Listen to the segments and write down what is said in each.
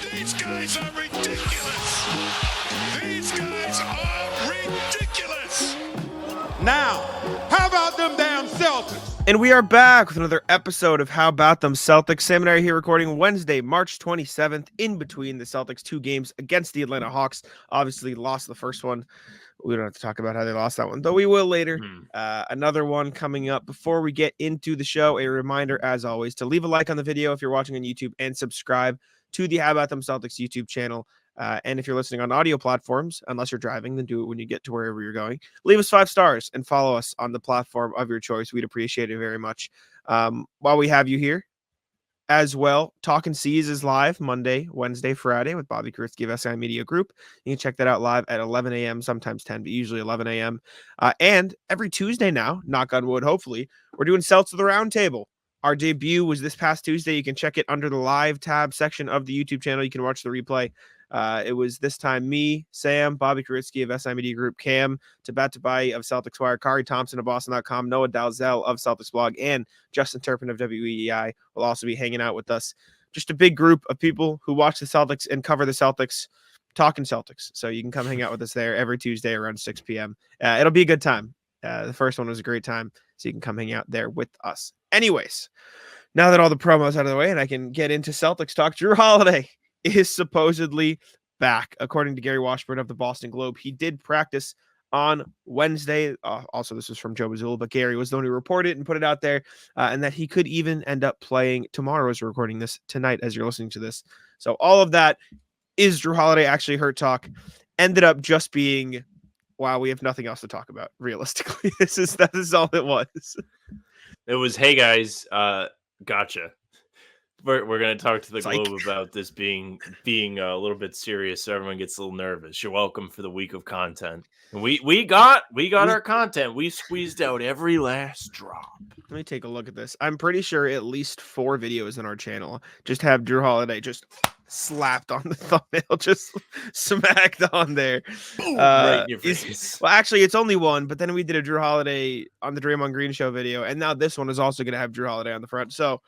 These guys are ridiculous. These guys are ridiculous. Now, how about them damn Celtics? And we are back with another episode of How About Them Celtics. Sam and I are here recording Wednesday, March 27th, in between the Celtics' 2 games against the Atlanta Hawks. Obviously, lost the first one. We don't have to talk about how they lost that one, though we will later. Another one coming up. Before we get into the show, a reminder, as always, to leave a like on the video if you're watching on YouTube and subscribe to the How About Them Celtics YouTube channel. And if you're listening on audio platforms, unless you're driving, then do it when you get to wherever you're going. Leave us 5 stars and follow us on the platform of your choice. We'd appreciate it very much. While we have you here as well, Talkin' C's is live Monday, Wednesday, Friday with Bobby Kuritsky of SI Media Group. You can check that out live at 11 a.m., sometimes 10, but usually 11 a.m. And every Tuesday now, knock on wood, hopefully, we're doing Celts of the Roundtable. Our debut was this past Tuesday. You can check it under the live tab section of the YouTube channel. You can watch the replay. It was this time me, Sam, Bobby Kuritsky of SI Media Group, Cam, Tabatabai of Celtics Wire, Kari Thompson of Boston.com, Noah Dalzell of Celtics Blog, and Justin Turpin of WEEI will also be hanging out with us. Just a big group of people who watch the Celtics and cover the Celtics, talking Celtics. So you can come hang out with us there every Tuesday around 6 p.m. It'll be a good time. The first one was a great time, so you can come hang out there with us. Anyways, now that all the promos out of the way and I can get into Celtics talk, Jrue Holiday is supposedly back, according to Gary Washburn of the Boston Globe. He did practice on Wednesday. Also, this was from Joe Mazzulla, but Gary was the one who reported it and put it out there, and that he could even end up playing tomorrow as we're recording this tonight as you're listening to this. So all of that is Jrue Holiday actually hurt talk. Ended up just being, wow, we have nothing else to talk about, realistically. That is all it was. It was, hey guys, gotcha. We're going to talk to the Globe about this being a little bit serious, so everyone gets a little nervous. You're welcome for the week of content. And we got our content. We squeezed out every last drop. Let me take a look at this. I'm pretty sure at least 4 videos in our channel just have Jrue Holiday just slapped on the thumbnail, just smacked on there. Boom, right in your face. Well, actually, it's only one, but then we did a Jrue Holiday on the Draymond Green show video, and now this one is also going to have Jrue Holiday on the front. So.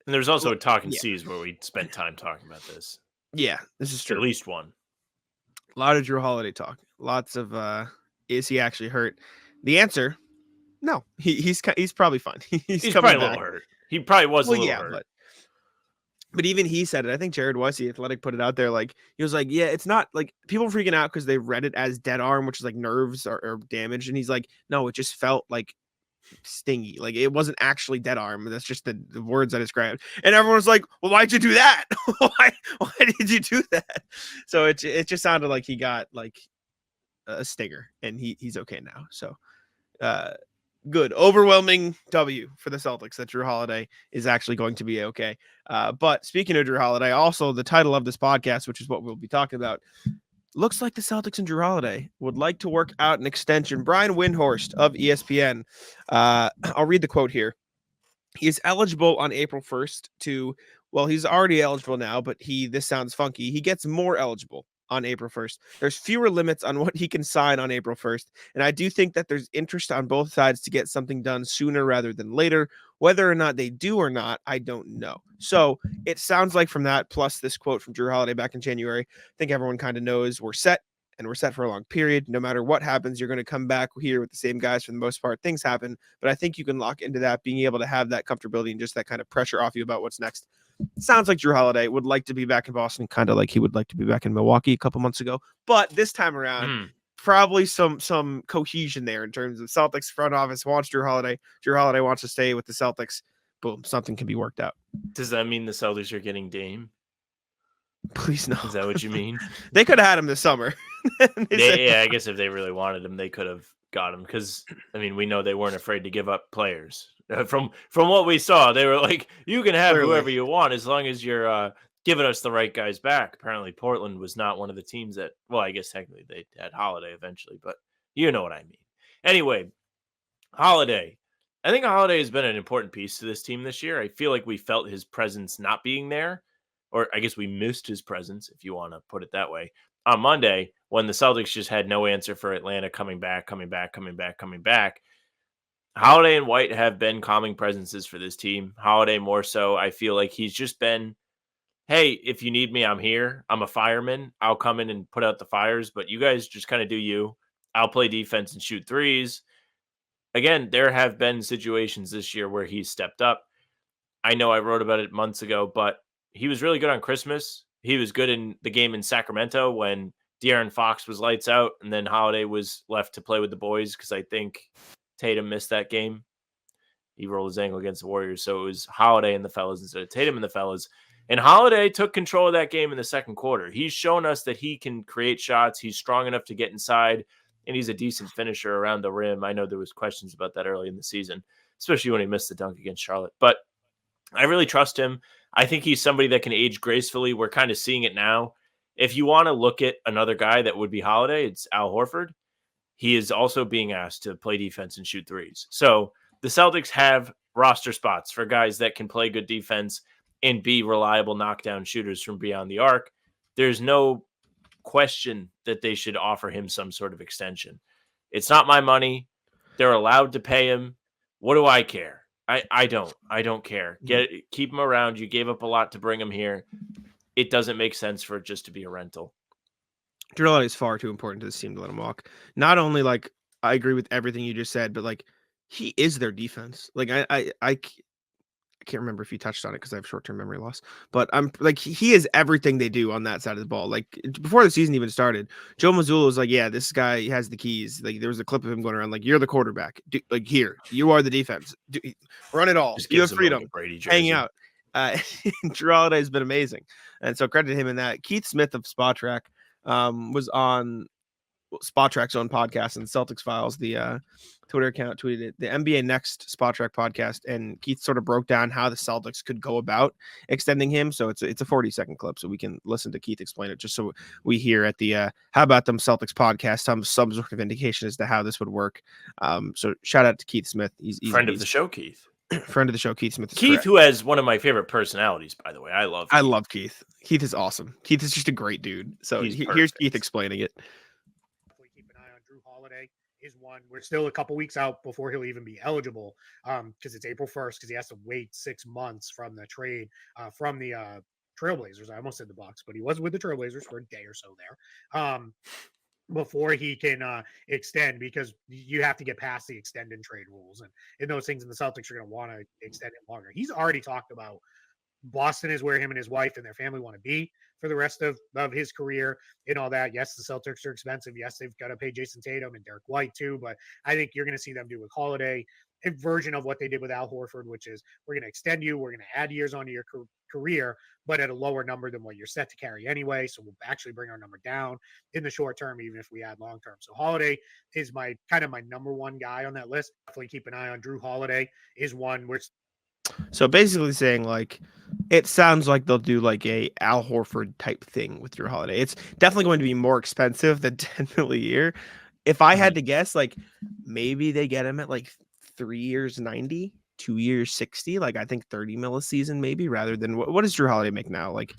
And there's also a Talkin' C's where we spent time talking about this. Yeah, this is true. At least one. A lot of Jrue Holiday talk. Lots of is he actually hurt? The answer, no. He's probably fine. He's probably a little hurt. He probably was a little hurt. But even he said it. I think Jared Weiss, the Athletic, put it out there. Like, he was like, yeah, it's not like people freaking out because they read it as dead arm, which is like nerves or damaged. And he's like, no, it just felt like stingy. Like, it wasn't actually dead arm. That's just the words I described. And everyone was like, well, why'd you do that? why did you do that? So it just sounded like he got like a stinger, and he's okay now. So good, overwhelming W for the Celtics that Jrue Holiday is actually going to be okay. But speaking of Jrue Holiday, also the title of this podcast, which is what we'll be talking about, looks like the Celtics and Jrue Holiday would like to work out an extension. Brian Windhorst of ESPN, I'll read the quote here. He is eligible on April 1st to, well, he's already eligible now, but this sounds funky. He gets more eligible on April 1st. There's fewer limits on what he can sign on April 1st. And I do think that there's interest on both sides to get something done sooner rather than later. Whether or not they do or not, I don't know. So it sounds like from that, plus this quote from Jrue Holiday back in January, I think everyone kind of knows we're set, and we're set for a long period. No matter what happens, you're going to come back here with the same guys for the most part. Things happen, but I think you can lock into that, being able to have that comfortability and just that kind of pressure off you about what's next. Sounds like Jrue Holiday would like to be back in Boston, kind of like he would like to be back in Milwaukee a couple months ago. But this time around, probably some cohesion there in terms of Celtics front office wants Jrue Holiday. Jrue Holiday wants to stay with the Celtics. Boom, something can be worked out. Does that mean the Celtics are getting Dame? Please no. Is that what you mean? They could have had him this summer. Yeah, I guess if they really wanted him, they could have got him. Because I mean, we know they weren't afraid to give up players. From what we saw, they were like, "You can have whoever you want as long as you're giving us the right guys back." Apparently, Portland was not one of the teams that. Well, I guess technically they had Holiday eventually, but you know what I mean. Anyway, Holiday. I think Holiday has been an important piece to this team this year. I feel like we felt his presence not being there, or I guess we missed his presence, if you want to put it that way, on Monday when the Celtics just had no answer for Atlanta coming back. Holiday and White have been calming presences for this team. Holiday more so. I feel like he's just been hey, if you need me, I'm here. I'm a fireman. I'll come in and put out the fires, but you guys just kind of do you. I'll play defense and shoot threes. Again, there have been situations this year where he's stepped up. I know I wrote about it months ago, but he was really good on Christmas. He was good in the game in Sacramento when De'Aaron Fox was lights out and then Holiday was left to play with the boys because I think Tatum missed that game. He rolled his ankle against the Warriors, so it was Holiday and the fellas instead of Tatum and the fellas. And Holiday took control of that game in the second quarter. He's shown us that he can create shots. He's strong enough to get inside, and he's a decent finisher around the rim. I know there was questions about that early in the season, especially when he missed the dunk against Charlotte. But I really trust him. I think he's somebody that can age gracefully. We're kind of seeing it now. If you want to look at another guy that would be Holiday, it's Al Horford. He is also being asked to play defense and shoot threes. So the Celtics have roster spots for guys that can play good defense and be reliable knockdown shooters from beyond the arc. There's no question that they should offer him some sort of extension. It's not my money. They're allowed to pay him. What do I care? I don't care. Keep him around. You gave up a lot to bring him here. It doesn't make sense for it just to be a rental. Jrue Holiday is far too important to this team to let him walk. Not only like I agree with everything you just said, but like he is their defense. Like I can't remember if you touched on it because I have short-term memory loss, but I'm like he is everything they do on that side of the ball. Like before the season even started, Joe Mazzulla was like, "Yeah, this guy has the keys." Like there was a clip of him going around like, "You're the quarterback. Like here, you are the defense. Run it all. You have freedom." Like Brady hanging out. Jrue Holiday has been amazing, and so credit to him in that. Keith Smith of Spot Track was on Spot Track's own podcast, and Celtics Files, the Twitter account, tweeted the NBA Next Spot Track podcast, and Keith sort of broke down how the Celtics could go about extending him. So it's a 40-second clip, so we can listen to Keith explain it, just so we hear at the How About Them Celtics podcast some sort of indication as to how this would work. So shout out to Keith Smith. He's friend of the show, Keith. Friend of the show, Keith Smith. Keith, who has one of my favorite personalities, by the way. I love Keith. Keith is awesome. Keith is just a great dude. So here's Keith explaining it. Keep an eye on Jrue Holiday. Is one we're still a couple weeks out before he'll even be eligible because it's April 1st because he has to wait 6 months from the trade from the Trailblazers. I almost said the Bucks, but he was with the Trailblazers for a day or so there before he can extend, because you have to get past the extend and trade rules and those things, and the Celtics are going to want to extend it longer. He's already talked about Boston is where him and his wife and their family want to be for the rest of his career and all that. Yes, the Celtics are expensive. Yes, they've got to pay Jayson Tatum and Derek White too, but I think you're going to see them do with Holiday a version of what they did with Al Horford, which is we're going to extend you, we're going to add years onto your career, but at a lower number than what you're set to carry anyway. So we'll actually bring our number down in the short term, even if we add long term. So Holiday is my number one guy on that list. Definitely keep an eye on Jrue Holiday is one which. So basically saying like it sounds like they'll do like a Al Horford type thing with Jrue Holiday. It's definitely going to be more expensive than $10 million a year. If I had to guess, like maybe they get him at like 3 years 90, 2 years 60. Like I think 30 mil a season maybe, rather than what does Jrue Holiday make now? Like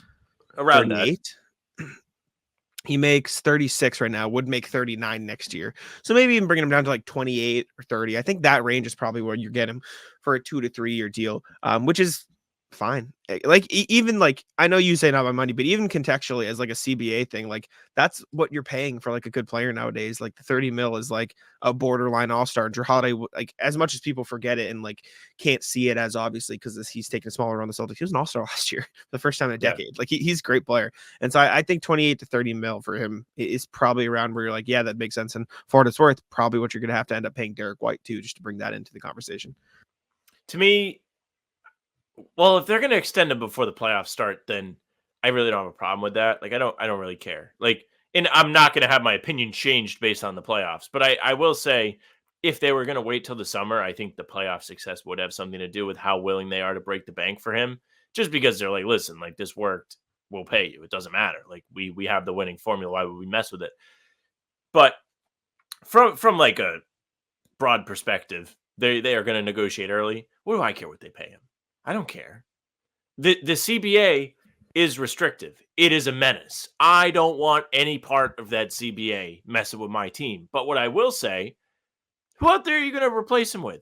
around 38. He makes 36 right now, would make 39 next year. So maybe even bringing him down to like 28 or 30. I think that range is probably where you get him for a 2 to 3 year deal, which is fine. Like even like I know you say not my money, but even contextually as like a CBA thing, like that's what you're paying for like a good player nowadays. Like the 30 mil is like a borderline all-star. Jrue Holiday, like as much as people forget it and like can't see it as obviously because he's taken a smaller run the Celtics. He was an all-star last year, the first time in a decade. Yeah. Like he's a great player, and so I think 28 to 30 mil for him is probably around where you're like, yeah, that makes sense. And for what it's worth, probably what you're gonna have to end up paying Derek White too, just to bring that into the conversation. To me. Well, if they're going to extend him before the playoffs start, then I really don't have a problem with that. Like, I don't really care. Like, and I'm not going to have my opinion changed based on the playoffs. But I will say, if they were going to wait till the summer, I think the playoff success would have something to do with how willing they are to break the bank for him. Just because they're like, listen, like this worked, we'll pay you. It doesn't matter. Like we have the winning formula. Why would we mess with it? But from like a broad perspective, they are going to negotiate early. What do I care what they pay him? I don't care. The CBA is restrictive. It is a menace. I don't want any part of that CBA messing with my team. But what I will say, who out there are you going to replace him with?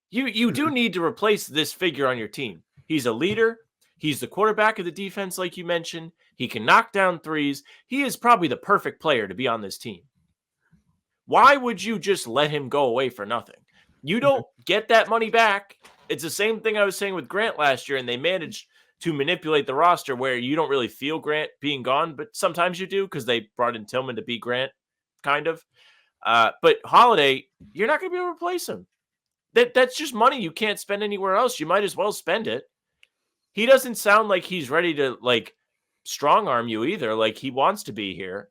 You do need to replace this figure on your team. He's a leader. He's the quarterback of the defense, like you mentioned. He can knock down threes. He is probably the perfect player to be on this team. Why would you just let him go away for nothing? You don't get that money back. It's the same thing I was saying with Grant last year, and they managed to manipulate the roster where you don't really feel Grant being gone, but sometimes you do because they brought in Tillman to be Grant, kind of. But Holiday, you're not going to be able to replace him. That's just money you can't spend anywhere else. You might as well spend it. He doesn't sound like he's ready to strong arm you either. Like he wants to be here.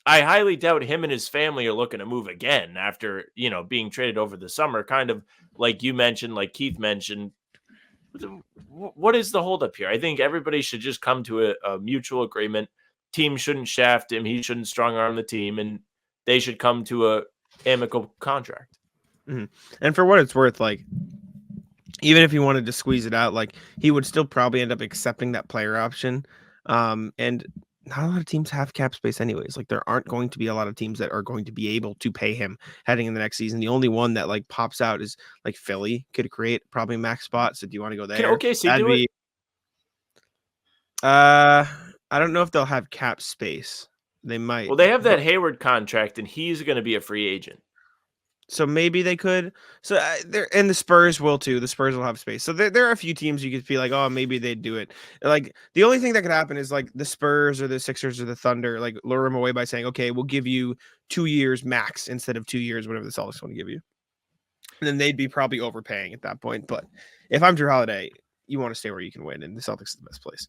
I highly doubt him and his family are looking to move again after, being traded over the summer, kind of like you mentioned, like Keith mentioned. What is the holdup here? I think everybody should just come to a mutual agreement. Team shouldn't shaft him. He shouldn't strong arm the team, and they should come to a amicable contract. Mm-hmm. And for what it's worth, even if he wanted to squeeze it out, he would still probably end up accepting that player option. And not a lot of teams have cap space anyways. There aren't going to be a lot of teams that are going to be able to pay him heading in the next season. The only one that pops out is Philly could create probably max spot. So do you want to go there? Can OKC do it? I don't know if they'll have cap space. They might. Well, they have that Hayward contract, and he's going to be a free agent. So maybe they could. So and the Spurs will too. The Spurs will have space. So there are a few teams you could feel like, oh, maybe they'd do it. The only thing that could happen is the Spurs or the Sixers or the Thunder, lure him away by saying, okay, we'll give you 2 years max instead of 2 years, whatever the Celtics want to give you. And then they'd be probably overpaying at that point. But if I'm Jrue Holiday, you want to stay where you can win, and the Celtics is the best place.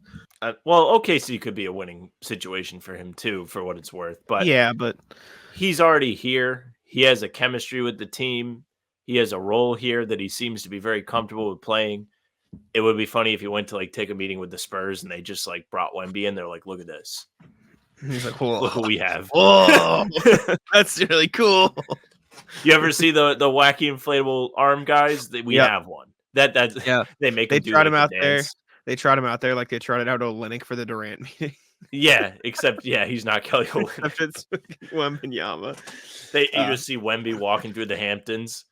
Well, OKC could be a winning situation for him too, for what it's worth. But yeah, but he's already here. He has a chemistry with the team. He has a role here that he seems to be very comfortable with playing. It would be funny if he went to take a meeting with the Spurs and they just brought Wemby in. They're like, look at this. He's like, whoa. Look what we have. Whoa, that's really cool. You ever see the wacky inflatable arm guys? We have one. That's They make they him trot him out dance. there. They trot him out there like they trotted out Olynyk for the Durant meeting. Yeah, except he's not Kelly Olynyk. It's Wembanyama. You just see Wemby walking through the Hamptons.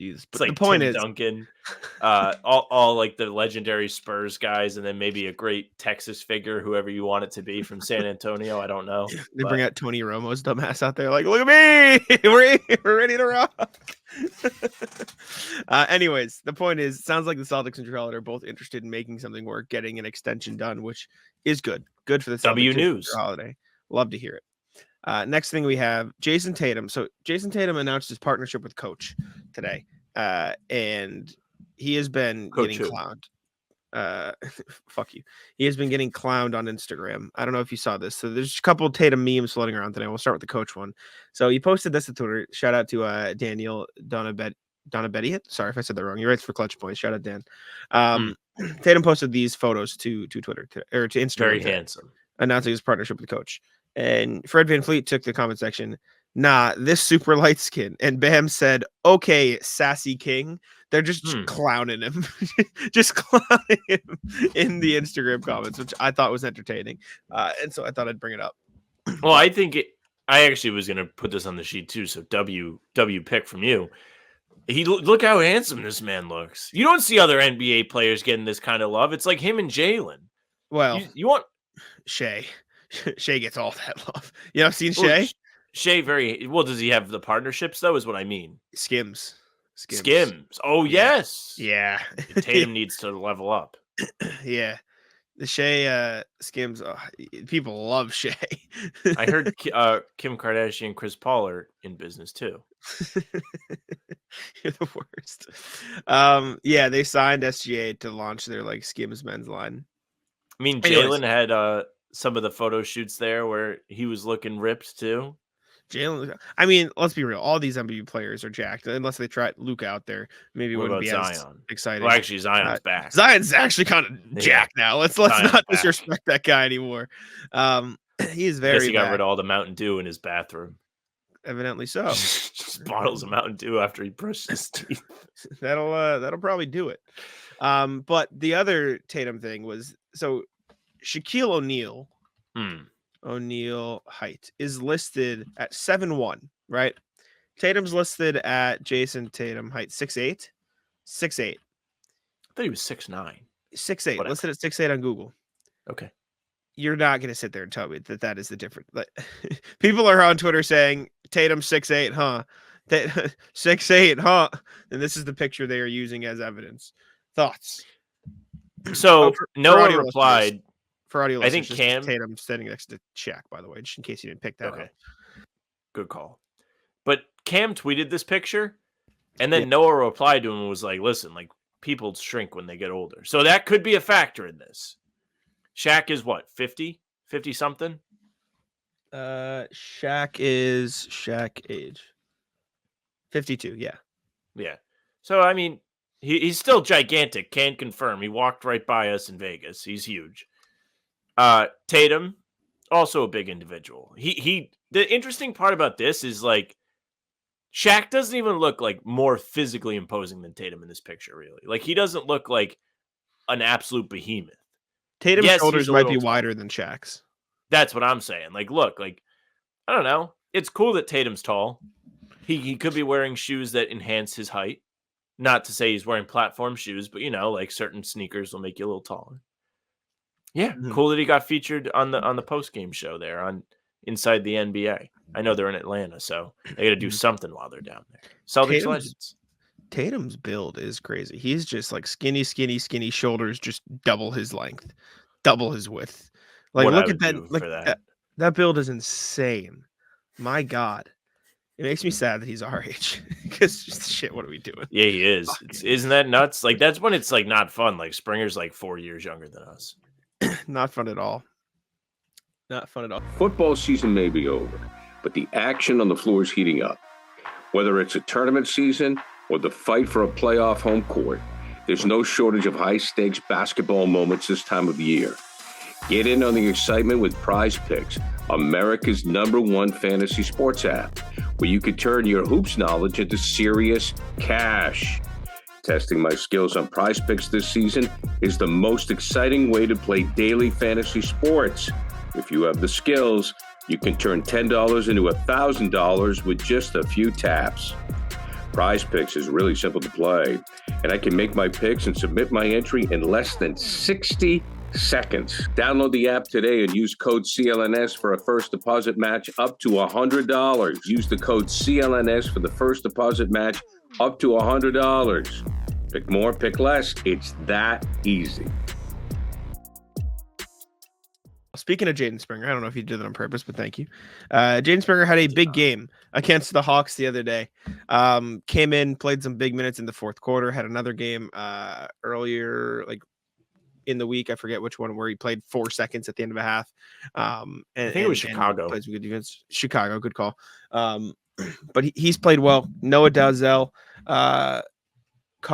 Jeez. It's the point Tim is Duncan, all the legendary Spurs guys, and then maybe a great Texas figure, whoever you want it to be from San Antonio. I don't know. They bring out Tony Romo's dumbass out there, look at me, we're ready to rock. Anyways, the point is, sounds like the Celtics and Jrue Holiday are both interested in making something work, getting an extension done, which is good for the Celtics. W News. Holiday, love to hear it. Next thing we have Jayson Tatum. So Jayson Tatum announced his partnership with Coach today, and he has been getting clowned. Fuck you. He has been getting clowned on Instagram. I don't know if you saw this. So there's a couple of Tatum memes floating around today. We'll start with the Coach one. So he posted this to Twitter. Shout out to Daniel Donabediet. Sorry if I said that wrong. He writes for Clutch Points. Shout out Dan. Tatum posted these photos to Twitter or to Instagram. Very handsome. Announcing his partnership with the Coach. And Fred VanVleet took the comment section. Nah, this super light skin. And Bam said, okay, sassy king. They're just clowning him. Just clowning him in the Instagram comments, which I thought was entertaining. And so I thought I'd bring it up. Well, I actually was going to put this on the sheet too. So W pick from you. Look how handsome this man looks. You don't see other NBA players getting this kind of love. It's like him and Jalen. Well, you want Shea. Shea gets all that love. You know, I've seen Shea. Shea very well. Does he have the partnerships though? Is what I mean. Skims. Oh yes. Yeah. Tatum needs to level up. Yeah. The Shea Skims. Oh, people love Shea. I heard Kim Kardashian and Chris Paul are in business too. You're the worst. Yeah, they signed SGA to launch their Skims men's line. I mean, Jalen had some of the photo shoots there where he was looking ripped too. Jalen, I mean, let's be real. All these NBA players are jacked, unless they try Luke out there. Maybe it wouldn't be Zion? as exciting. Well, actually, Zion's back. Zion's actually kind of jacked now. Let's not disrespect that guy anymore. He is very. Guess he got rid of all the Mountain Dew in his bathroom. Evidently so. Just bottles of Mountain Dew after he brushed his teeth. That'll probably do it. But the other Tatum thing was Shaquille O'Neal. O'Neal height is listed at 7'1", right? Tatum's listed at Jayson Tatum height 6'8". 6'8". I thought he was 6'9". 6'8", Whatever. listed at 6'8" on Google. Okay. You're not going to sit there and tell me that is the difference. Like, people are on Twitter saying Tatum 6'8", huh? 6'8", huh? And this is the picture they are using as evidence. Thoughts? So Noah audio replied. For audio I think listeners, Cam. Tatum standing next to Shaq, by the way, just in case you didn't pick that up. Good call. But Cam tweeted this picture, and then Noah replied to him and was like, listen, like, people shrink when they get older. So that could be a factor in this. Shaq is what, 50? 50-something? Shaq age. 52, yeah. Yeah. So, I mean, he's still gigantic. Can't confirm. He walked right by us in Vegas. He's huge. Tatum, also a big individual. The interesting part about this is, like, Shaq doesn't even look like more physically imposing than Tatum in this picture, really. Like, he doesn't look like an absolute behemoth. Tatum's Yes, shoulders he's a might be little wider tall. than Shaq's. That's what I'm saying. Like, look, like, I don't know. It's cool that Tatum's tall. He could be wearing shoes that enhance his height. Not to say he's wearing platform shoes, but, you know, like certain sneakers will make you a little taller. Yeah, cool that he got featured on the post-game show there on Inside the NBA. I know they're in Atlanta, so they got to do something while they're down there. Celtics legends. Tatum's build is crazy. He's just like skinny shoulders, just double his length, double his width. Like, What look I at that. would do Like for that. that build is insane. My God, it makes me sad that he's our age because just shit. What are we doing? Yeah, he is. Isn't that nuts? Like, that's when it's like not fun. Like, Springer's like 4 years younger than us. Not fun at all. Not fun at all. Football season may be over, but the action on the floor is heating up. Whether it's a tournament season or the fight for a playoff home court, there's no shortage of high-stakes basketball moments this time of year. Get in on the excitement with Prize Picks, America's #1 fantasy sports app, where you can turn your hoops knowledge into serious cash. Testing my skills on Prize Picks this season is the most exciting way to play daily fantasy sports. If you have the skills, you can turn $10 into $1,000 with just a few taps. Prize Picks is really simple to play, and I can make my picks and submit my entry in less than 60 seconds. Download the app today and use code CLNS for a first deposit match up to $100. Use the code CLNS for the first deposit match up to $100. Pick more, pick less. It's that easy. Speaking of Jaden Springer, I don't know if you did that on purpose, but thank you. Jaden Springer had a big game against the Hawks the other day. Came in, played some big minutes in the fourth quarter, had another game earlier, like in the week. I forget which one, where he played 4 seconds at the end of a half. And I think it was Chicago. Played some good defense. Chicago, good call. But he's played well. Noah Dalzell caught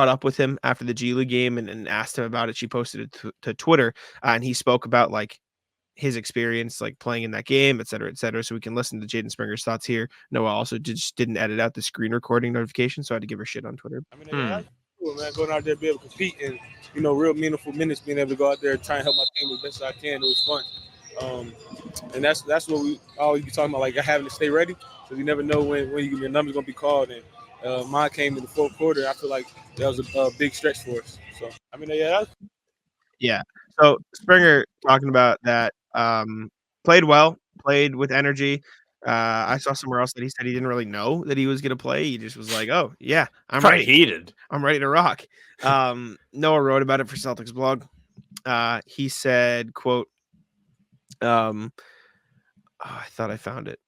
up with him after the G League game and asked him about it. She posted it to Twitter, and he spoke about like his experience, like playing in that game, et cetera, et cetera. So we can listen to Jaden Springer's thoughts here. Noah also just didn't edit out the screen recording notification, so I had to give her shit on Twitter. I mean, that's cool, man. Going out there, be able to compete, and real meaningful minutes, being able to go out there and try and help my team as best as I can. It was fun, and that's what we always be talking about, like having to stay ready, because you never know when your number's gonna be called. And mine came in the fourth quarter. I feel like that was a big stretch for us. So I mean, yeah. So Springer talking about that. Played well, played with energy. I saw somewhere else that he said he didn't really know that he was going to play. He just was like, "Oh yeah, I'm ready. Heated. I'm ready to rock." Noah wrote about it for Celtics blog. He said, "Quote, I thought I found it.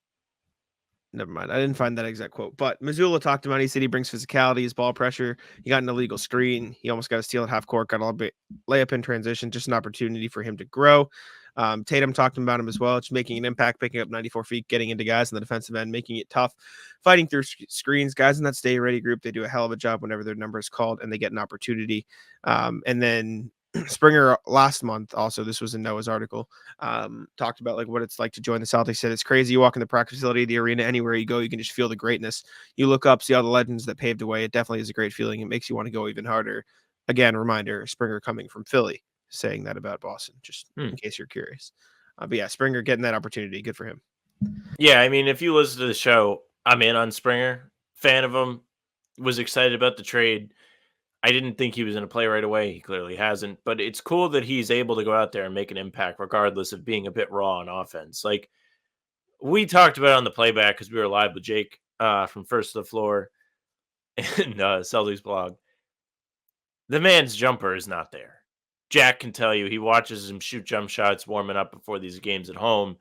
Never mind. I didn't find that exact quote, but Missoula talked about it. He said he brings physicality, his ball pressure. He got an illegal screen. He almost got a steal at half court, got a little bit layup in transition, just an opportunity for him to grow. Tatum talked about him as well. Just making an impact, picking up 94 feet, getting into guys in the defensive end, making it tough, fighting through screens. Guys in that stay ready group, they do a hell of a job whenever their number is called and they get an opportunity. And then Springer last month, also, this was in Noah's article, talked about like what it's like to join the Celtics. Said it's crazy. You walk in the practice facility, the arena, anywhere you go, you can just feel the greatness. You look up, see all the legends that paved the way. It definitely is a great feeling. It makes you want to go even harder. Again, reminder, Springer coming from Philly, saying that about Boston, just in case you're curious. But yeah, Springer getting that opportunity. Good for him. Yeah, I mean, if you listen to the show, I'm in on Springer. Fan of him. Was excited about the trade. I didn't think he was going to play right away. He clearly hasn't, but it's cool that he's able to go out there and make an impact regardless of being a bit raw on offense. Like we talked about on the playback because we were live with Jake from First to the Floor and Celtics blog. The man's jumper is not there. Jack can tell you he watches him shoot jump shots warming up before these games at home,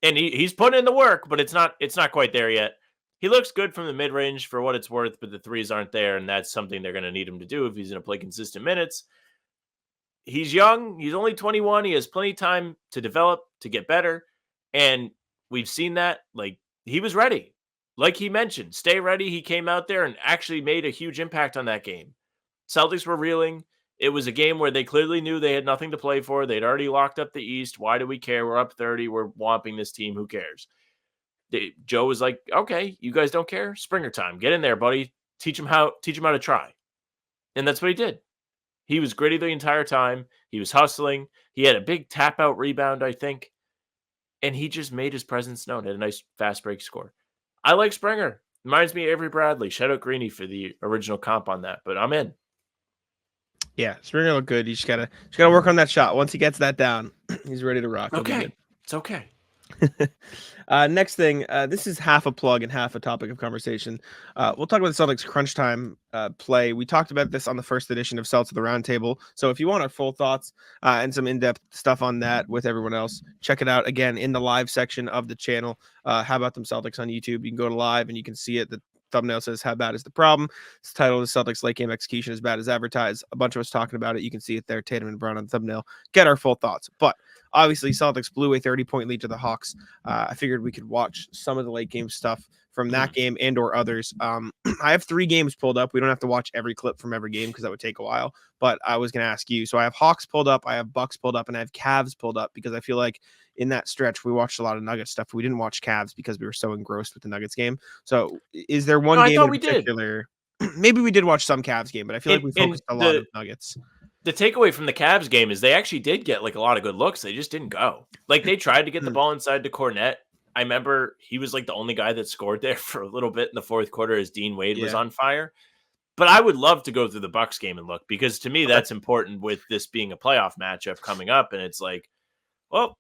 and he's putting in the work, but it's not quite there yet. He looks good from the mid range for what it's worth, but the threes aren't there, and that's something they're going to need him to do if he's going to play consistent minutes. He's young. He's only 21. He has plenty of time to develop, to get better, and we've seen that. Like he was ready, like he mentioned, stay ready. He came out there and actually made a huge impact on that game. Celtics were reeling. It was a game where they clearly knew they had nothing to play for. They'd already locked up the East. Why do we care? We're up 30. We're whomping this team. Who cares? Joe was like, okay, you guys don't care? Springer time. Get in there, buddy. Teach him how to try. And that's what he did. He was gritty the entire time. He was hustling. He had a big tap out rebound, I think. And he just made his presence known. Had a nice fast break score. I like Springer. Reminds me of Avery Bradley. Shout out Greeny for the original comp on that, but I'm in. Yeah, Springer looked good. You just gotta work on that shot. Once he gets that down, he's ready to rock. Okay, it's okay. Next thing, this is half a plug and half a topic of conversation. We'll talk about the Celtics crunch time play. We talked about this on the first edition of Celtics at the Roundtable. So if you want our full thoughts and some in-depth stuff on that with everyone else, check it out again in the live section of the channel. How About Them Celtics on YouTube? You can go to live and you can see it. The thumbnail says, "How bad is the problem?" It's the title of the Celtics late game execution as bad as advertised. A bunch of us talking about it. You can see it there, Tatum and Brown on the thumbnail. Get our full thoughts. But obviously, Celtics blew a 30-point lead to the Hawks. I figured we could watch some of the late game stuff from that game and or others. I have 3 games pulled up. We don't have to watch every clip from every game because that would take a while. But I was going to ask you. So I have Hawks pulled up, I have Bucks pulled up, and I have Cavs pulled up because I feel like in that stretch we watched a lot of Nuggets stuff. We didn't watch Cavs because we were so engrossed with the Nuggets game. So is there one game in particular? Maybe we did watch some Cavs game, but I feel like we focused a lot on Nuggets. The takeaway from the Cavs game is they actually did get like a lot of good looks. They just didn't go. Like they tried to get the ball inside to Cornette. I remember he was like the only guy that scored there for a little bit in the fourth quarter as Dean Wade was on fire. But I would love to go through the Bucks game and look because to me that's important with this being a playoff matchup coming up. And it's like, well,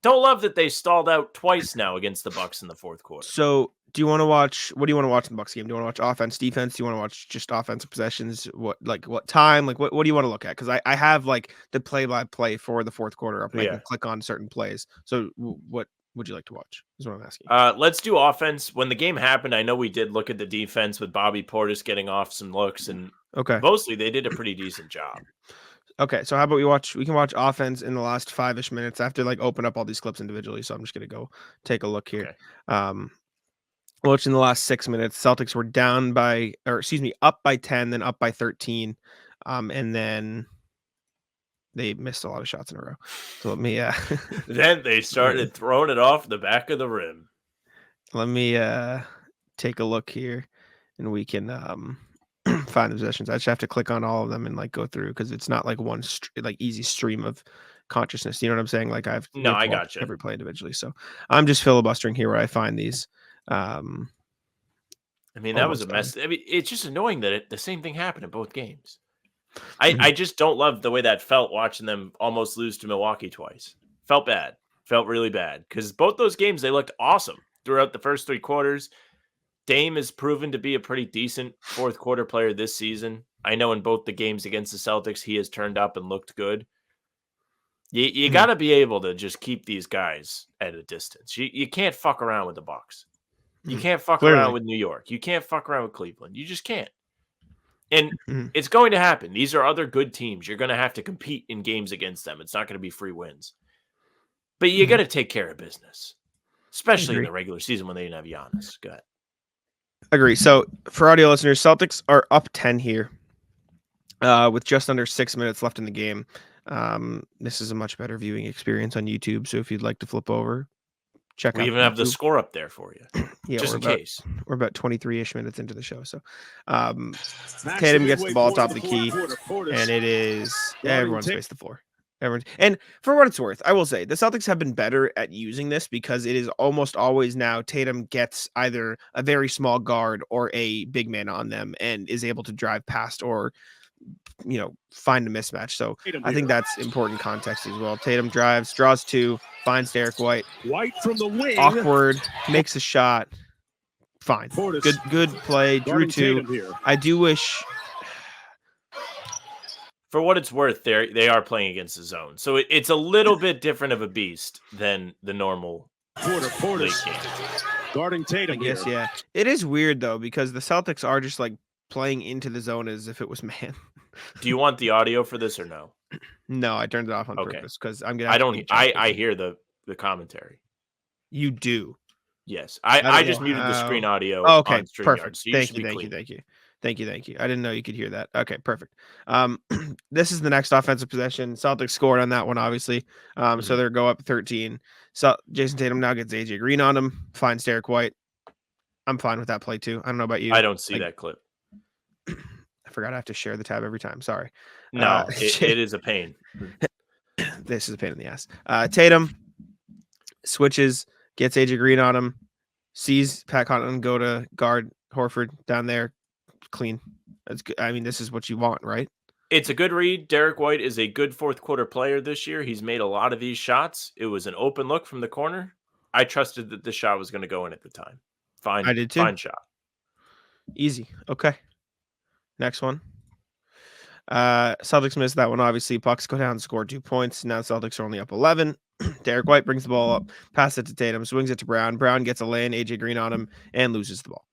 don't love that they stalled out twice now against the Bucks in the fourth quarter. So do you want to watch? What do you want to watch in the Bucks game? Do you want to watch offense, defense? Do you want to watch just offensive possessions? What time? Like what do you want to look at? Because I have like the play-by-play for the fourth quarter up. I can click on certain plays. So what would you like to watch? Is what I'm asking. Let's do offense. When the game happened, I know we did look at the defense with Bobby Portis getting off some looks, and mostly they did a pretty decent job. Okay, so how about we can watch offense in the last 5-ish minutes. I have to like open up all these clips individually, so I'm just gonna go take a look here. Okay. Watch in the last 6 minutes, Celtics were up by 10, then up by 13, and then they missed a lot of shots in a row. So let me then they started throwing it off the back of the rim. Let me take a look here, and we can find the possessions. I just have to click on all of them and like go through because it's not like one easy stream of consciousness. You know what I'm saying? Like I got you every play individually. So I'm just filibustering here where I find these. I mean, that was a mess. I mean, it's just annoying that the same thing happened in both games. I just don't love the way that felt watching them almost lose to Milwaukee twice. Felt bad. Felt really bad because both those games, they looked awesome throughout the first 3 quarters. Dame has proven to be a pretty decent fourth quarter player this season. I know in both the games against the Celtics, he has turned up and looked good. You got to be able to just keep these guys at a distance. You can't fuck around with the Bucks. You can't fuck around with New York. You can't fuck around with Cleveland. You just can't. And it's going to happen. These are other good teams. You're going to have to compete in games against them. It's not going to be free wins. But you got to take care of business, especially in the regular season when they didn't have Giannis. Go ahead. Agree. So for audio listeners, Celtics are up 10 here with just under 6 minutes left in the game. This is a much better viewing experience on YouTube. So if you'd like to flip over, check out. We even have the score up there for you. Just in case. We're about 23-ish minutes into the show. So Tatum gets the ball top of the key, and it is everyone's faced the floor. And for what it's worth, I will say the Celtics have been better at using this because it is almost always now Tatum gets either a very small guard or a big man on them and is able to drive past or find a mismatch. So I think that's important context as well. Tatum drives, draws 2, finds Derek White. White from the wing. Awkward, makes a shot. Fine. Good play. Drew 2. I do wish. For what it's worth, they are playing against the zone. So it's a little bit different of a beast than the normal Portis game. Guarding Tatum. I guess, yeah. It is weird, though, because the Celtics are just like playing into the zone as if it was man. Do you want the audio for this or no? No, I turned it off on purpose because I'm gonna. I hear the commentary. You do. Yes, I just muted the screen audio. Okay, on perfect. So Thank you. Thank you. I didn't know you could hear that. Okay, perfect. This is the next offensive possession. Celtics scored on that one, obviously. So they're go up 13. So Jayson Tatum now gets AJ Green on him. Finds Derek White. I'm fine with that play too. I don't know about you. I don't see that clip. I forgot I have to share the tab every time. Sorry. No, it is a pain. This is a pain in the ass. Tatum switches, gets AJ Green on him, sees Pat Connaughton go to guard Horford down there. Clean. That's good. I mean, this is what you want, right? It's a good read. Derek White is a good fourth quarter player this year. He's made a lot of these shots. It was an open look from the corner. I trusted that the shot was going to go in at the time. Fine. I did too. Fine shot. Easy. Okay. Next one. Celtics missed that one. Obviously, Bucks go down and score 2 points. Now Celtics are only up 11. Derek White brings the ball up, passes it to Tatum, swings it to Brown. Brown gets a lay-in, AJ Green on him, and loses the ball.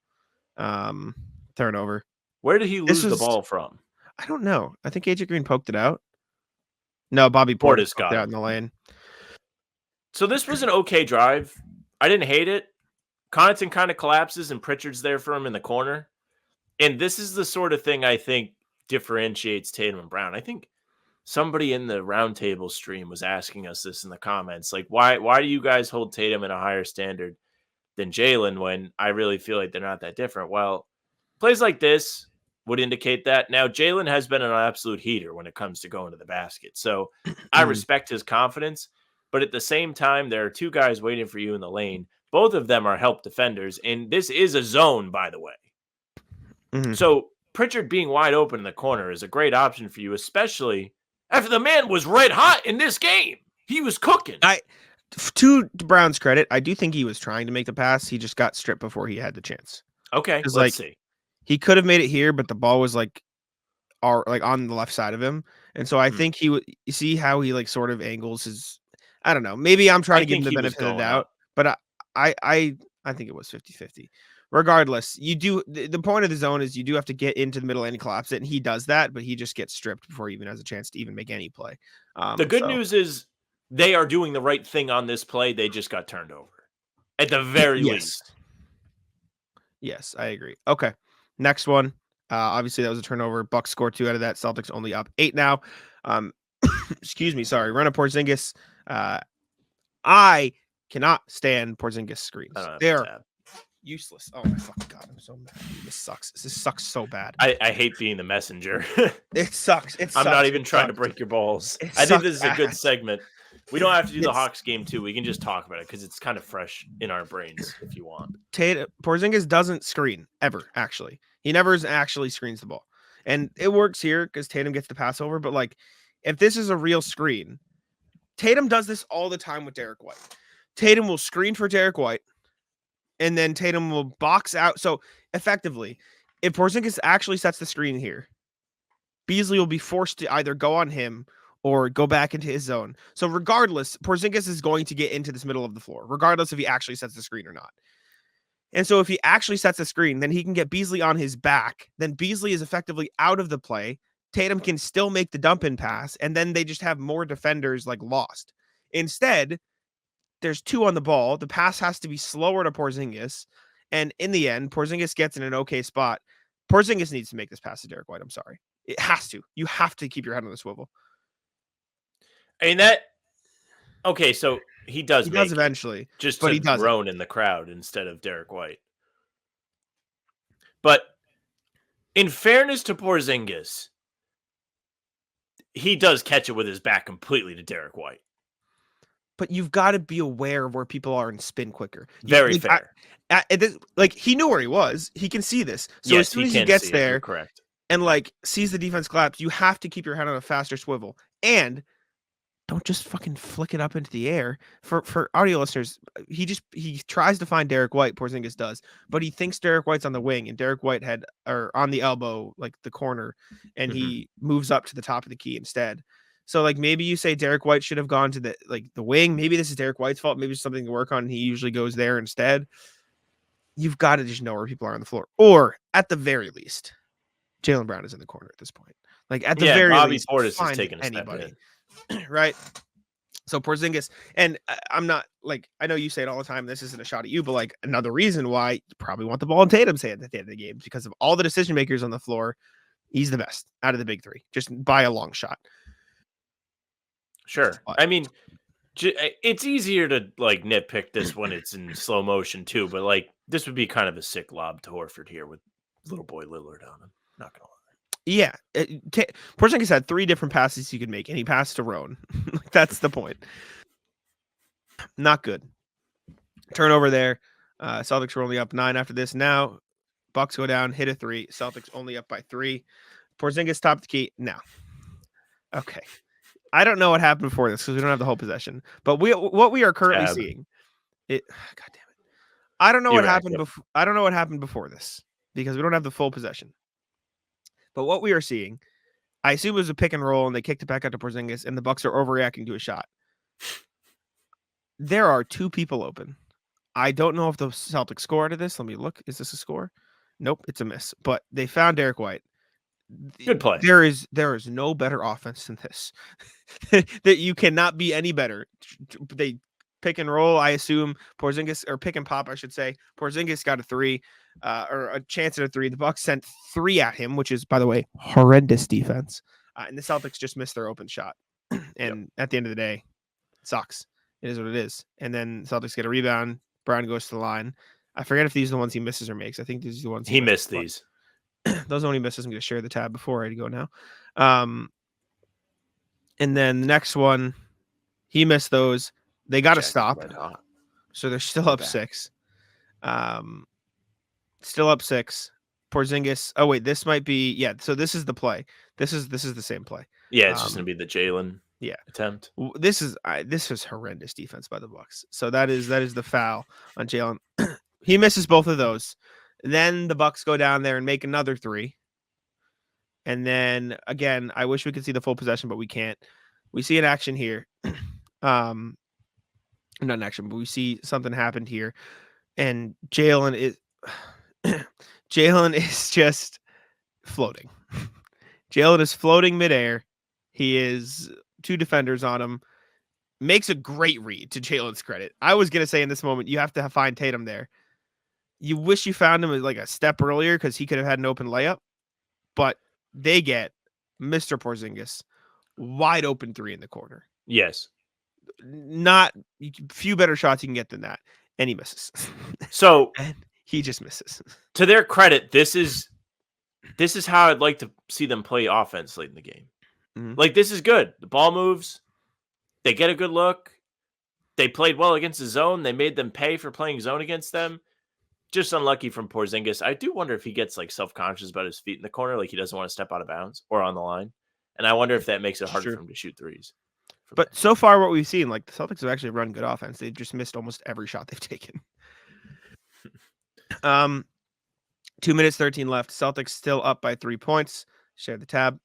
Turnover. Where did he lose the ball from? I don't know. I think AJ Green poked it out. No, Bobby Portis got it out in the lane. So this was an okay drive. I didn't hate it. Connaughton kind of collapses and Pritchard's there for him in the corner. And this is the sort of thing I think differentiates Tatum and Brown. I think somebody in the roundtable stream was asking us this in the comments. Like, why do you guys hold Tatum in a higher standard than Jalen when I really feel like they're not that different? Well, plays like this would indicate that. Now, Jalen has been an absolute heater when it comes to going to the basket. So I respect his confidence. But at the same time, there are two guys waiting for you in the lane. Both of them are help defenders. And this is a zone, by the way. So Pritchard being wide open in the corner is a great option for you, especially after the man was red hot in this game. He was cooking. To Brown's credit, I do think he was trying to make the pass. He just got stripped before he had the chance. Okay, let's see. He could have made it here, but the ball was like on the left side of him. And so I think he would see how he like sort of angles his, I don't know. Maybe I'm trying to give him the benefit of the doubt, but I think it was 50-50. Regardless, you do the point of the zone is you do have to get into the middle and collapse it, and he does that, but he just gets stripped before he even has a chance to even make any play. The good news is they are doing the right thing on this play. They just got turned over at the very least. Yes, I agree. Okay, next one. Obviously, that was a turnover. Bucks score 2 out of that. Celtics only up 8 now. Excuse me. Sorry. Run up Porzingis. I cannot stand Porzingis screens. They're useless. Oh my fucking god! I'm so mad. This sucks. This sucks so bad. I hate being the messenger. It sucks. I'm not even trying to break your balls. I think this is a good segment. We don't have to do the Hawks game too. We can just talk about it because it's kind of fresh in our brains if you want. Porzingis doesn't screen ever. Actually, he never actually screens the ball, and it works here because Tatum gets the pass over. But like, if this is a real screen, Tatum does this all the time with Derek White. Tatum will screen for Derek White. And then Tatum will box out. So effectively, if Porzingis actually sets the screen here, Beasley will be forced to either go on him or go back into his zone. So regardless, Porzingis is going to get into this middle of the floor, regardless if he actually sets the screen or not. And so if he actually sets the screen, then he can get Beasley on his back. Then Beasley is effectively out of the play. Tatum can still make the dump and pass. And then they just have more defenders like lost. Instead, there's 2 on the ball. The pass has to be slower to Porzingis. And in the end, Porzingis gets in an okay spot. Porzingis needs to make this pass to Derek White. I'm sorry. It has to. You have to keep your head on the swivel. I mean, that... Okay, so he does eventually. Just to groan in the crowd instead of Derek White. But in fairness to Porzingis, he does catch it with his back completely to Derek White. But you've got to be aware of where people are and spin quicker. Very fair. He knew where he was. He can see this. So as soon as he gets there, correct. and like sees the defense collapse, you have to keep your head on a faster swivel and don't just fucking flick it up into the air. For audio listeners, he tries to find Derek White, Porzingis does, but he thinks Derek White's on the wing and Derek White or on the elbow, like the corner, and he moves up to the top of the key instead. So like maybe you say Derek White should have gone to the wing. Maybe this is Derek White's fault. Maybe it's something to work on. And he usually goes there instead. You've got to just know where people are on the floor, or at the very least, Jaylen Brown is in the corner at this point. Like at the very Bobby least, Portis find is taking anybody. a step in. Right. So Porzingis, and I'm not like, I know you say it all the time, this isn't a shot at you, but like another reason why you probably want the ball in Tatum's hand at the end of the game, because of all the decision makers on the floor, he's the best out of the big three, just by a long shot. Sure. I mean, it's easier to like nitpick this when it's in slow motion too, but like this would be kind of a sick lob to Horford here with little boy Lillard on him. Not gonna lie. Yeah, Porzingis had 3 different passes he could make, and he passed to Roan. That's the point. Not good. Turnover there. Celtics were only up 9 after this. Now, Bucks go down, hit a 3. Celtics only up by 3. Porzingis topped the key. Now, okay. I don't know what happened before this because we don't have the whole possession. But what we are currently seeing, God damn it. I don't know what happened before. I don't know what happened before this because we don't have the full possession. But what we are seeing, I assume it was a pick and roll, and they kicked it back out to Porzingis, and the Bucks are overreacting to a shot. There are 2 people open. I don't know if the Celtics score out of this. Let me look. Is this a score? Nope, it's a miss. But they found Derek White. Good play. There is no better offense than this. That you cannot be any better. They pick and roll, I assume Porzingis, or pick and pop, I should say. Porzingis got a 3, or a chance at a 3. The Bucks sent 3 at him, which is, by the way, horrendous defense. And the Celtics just missed their open shot. And at the end of the day, it sucks. It is what it is. And then Celtics get a rebound. Brown goes to the line. I forget if these are the ones he misses or makes. I think these are the ones he missed these. Those only misses. I'm going to share the tab before I go now. And then the next one, he missed those. They got to stop. So they're still up 6. Still up 6. Porzingis. Oh wait, this might be, yeah. So this is the play. This is the same play. Yeah, it's just gonna be the Jalen attempt. This is horrendous defense by the Bucks. So that is the foul on Jalen. He misses both of those. Then the Bucks go down there and make another 3. And then again, I wish we could see the full possession, but we can't. We see an action here. Not an action, but we see something happened here. And Jalen is just floating. Jalen is floating midair. He is 2 defenders on him. Makes a great read, to Jalen's credit. I was going to say in this moment, you have to find Tatum there. You wish you found him like a step earlier because he could have had an open layup. But they get Mr. Porzingis wide open 3 in the corner. Yes. Not few better shots you can get than that. And he misses. So and he just misses. To their credit, this is how I'd like to see them play offense late in the game. Mm-hmm. Like, this is good. The ball moves. They get a good look. They played well against the zone. They made them pay for playing zone against them. Just unlucky from Porzingis. I do wonder if he gets like self-conscious about his feet in the corner, like he doesn't want to step out of bounds or on the line. And I wonder if that makes it harder for him to shoot threes. But so far, what we've seen, like the Celtics have actually run good offense. They've just missed almost every shot they've taken. 2 minutes, 13 left. Celtics still up by 3 points. Share the tab.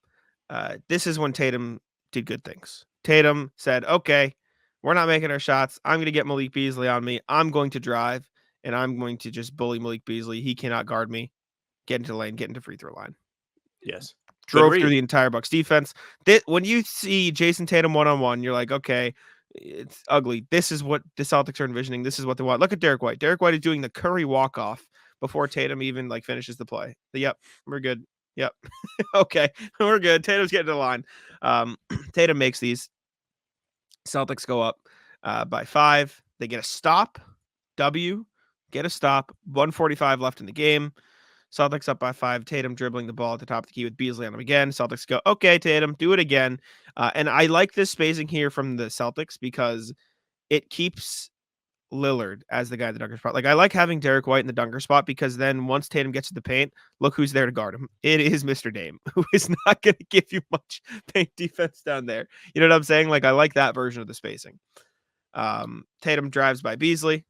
This is when Tatum did good things. Tatum said, okay, we're not making our shots. I'm going to get Malik Beasley on me. I'm going to drive, and I'm going to just bully Malik Beasley. He cannot guard me. Get into the lane, get into free throw line. Yes. Drove through the entire Bucks defense. When you see Jayson Tatum one-on-one, you're like, okay, it's ugly. This is what the Celtics are envisioning. This is what they want. Look at Derek White. Derek White is doing the Curry walk-off before Tatum even like finishes the play. Yep, we're good. Yep. Okay, we're good. Tatum's getting to the line. Tatum makes these. Celtics go up by 5. They get a stop. Get a stop. 1:45 left in the game. Celtics up by 5. Tatum dribbling the ball at the top of the key with Beasley on him again. Celtics go, okay, Tatum, do it again. And I like this spacing here from the Celtics because it keeps Lillard as the guy in the dunker spot. Like, I like having Derek White in the dunker spot because then once Tatum gets to the paint, look who's there to guard him. It is Mr. Dame, who is not going to give you much paint defense down there. You know what I'm saying? Like, I like that version of the spacing. Tatum drives by Beasley,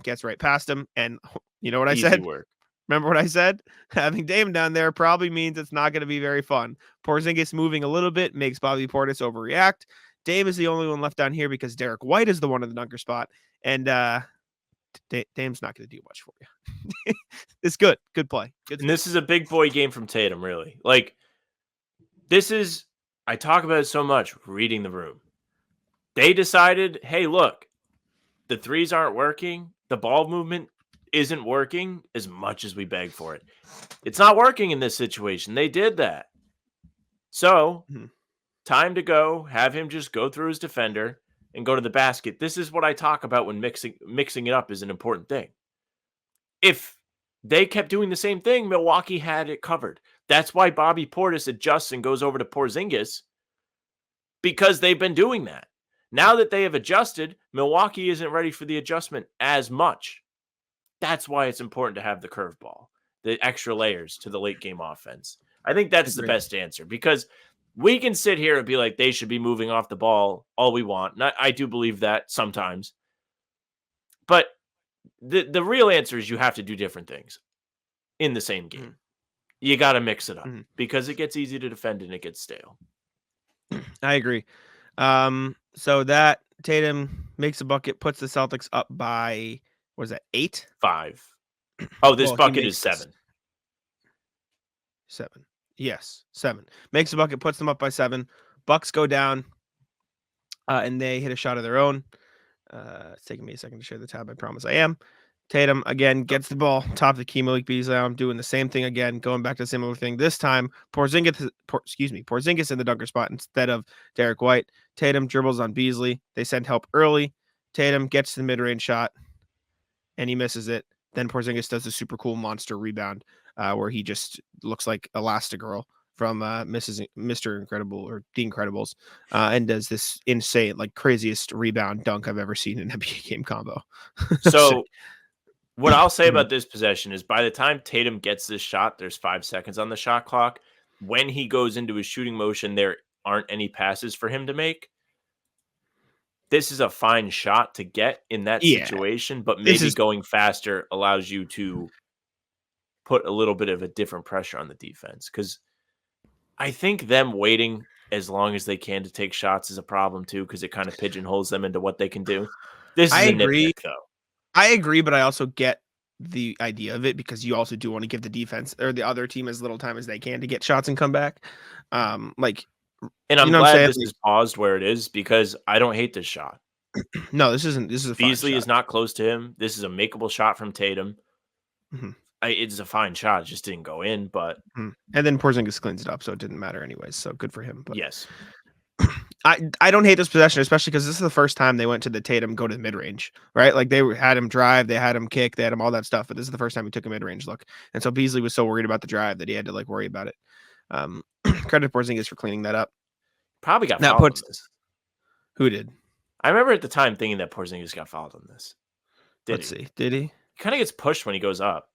gets right past him, and you know what I said? Work. Remember what I said? Having Dame down there probably means it's not going to be very fun. Porzingis moving a little bit makes Bobby Portis overreact. Dame is the only one left down here because Derek White is the one in the dunker spot, and Dame's not going to do much for you. It's good. Good play. Good. And this is a big boy game from Tatum, really. Like, I talk about it so much, reading the room. They decided, hey, look, the threes aren't working. The ball movement isn't working as much as we beg for it. It's not working in this situation. They did that. So, time to go. Have him just go through his defender and go to the basket. This is what I talk about when mixing it up is an important thing. If they kept doing the same thing, Milwaukee had it covered. That's why Bobby Portis adjusts and goes over to Porzingis, because they've been doing that. Now that they have adjusted, Milwaukee isn't ready for the adjustment as much. That's why it's important to have the curveball, the extra layers to the late game offense. I think that's the best answer, because we can sit here and be like, they should be moving off the ball all we want. And I do believe that sometimes. But the real answer is you have to do different things in the same game. You got to mix it up because it gets easy to defend and it gets stale. I agree. So that Tatum makes a bucket, puts the Celtics up by, what is that, 8? 5. Oh, this bucket is 7. 7. Yes, 7. Makes a bucket, puts them up by 7. Bucks go down, and they hit a shot of their own. It's taking me a second to share the tab. I promise I am. Tatum, again, gets the ball, top of the key. Malik Beasley, I'm doing the same thing again, going back to a similar thing. This time, Porzingis in the dunker spot instead of Derek White. Tatum dribbles on Beasley. They send help early. Tatum gets to the mid-range shot, and he misses it. Then Porzingis does a super cool monster rebound where he just looks like Elastigirl from Mr. Incredible or The Incredibles, and does this insane, like, craziest rebound dunk I've ever seen in an NBA game combo. So what I'll say about this possession is by the time Tatum gets this shot, there's 5 seconds on the shot clock. When he goes into his shooting motion, there aren't any passes for him to make. This is a fine shot to get in that situation, but maybe going faster allows you to put a little bit of a different pressure on the defense, because I think them waiting as long as they can to take shots is a problem too, because it kind of pigeonholes them into what they can do. This is a nitpick, though. I agree, but I also get the idea of it, because you also do want to give the defense or the other team as little time as they can to get shots and come back. And I'm glad this is paused where it is, because I don't hate this shot. No, this isn't. This is a Beasley fine is not close to him. This is a makeable shot from Tatum. It's a fine shot. It just didn't go in, but and then Porzingis cleans it up, so it didn't matter anyways. So good for him. But yes, I don't hate this possession, especially because this is the first time they went to the Tatum go to the mid range, right? Like they had him drive, they had him kick, they had him all that stuff. But this is the first time he took a mid range look, and so Beasley was so worried about the drive that he had to like worry about it. Credit to Porzingis for cleaning that up. Probably got fouled on this. Who did? I remember at the time thinking that Porzingis got fouled on this. Let's see. Did he? He kind of gets pushed when he goes up.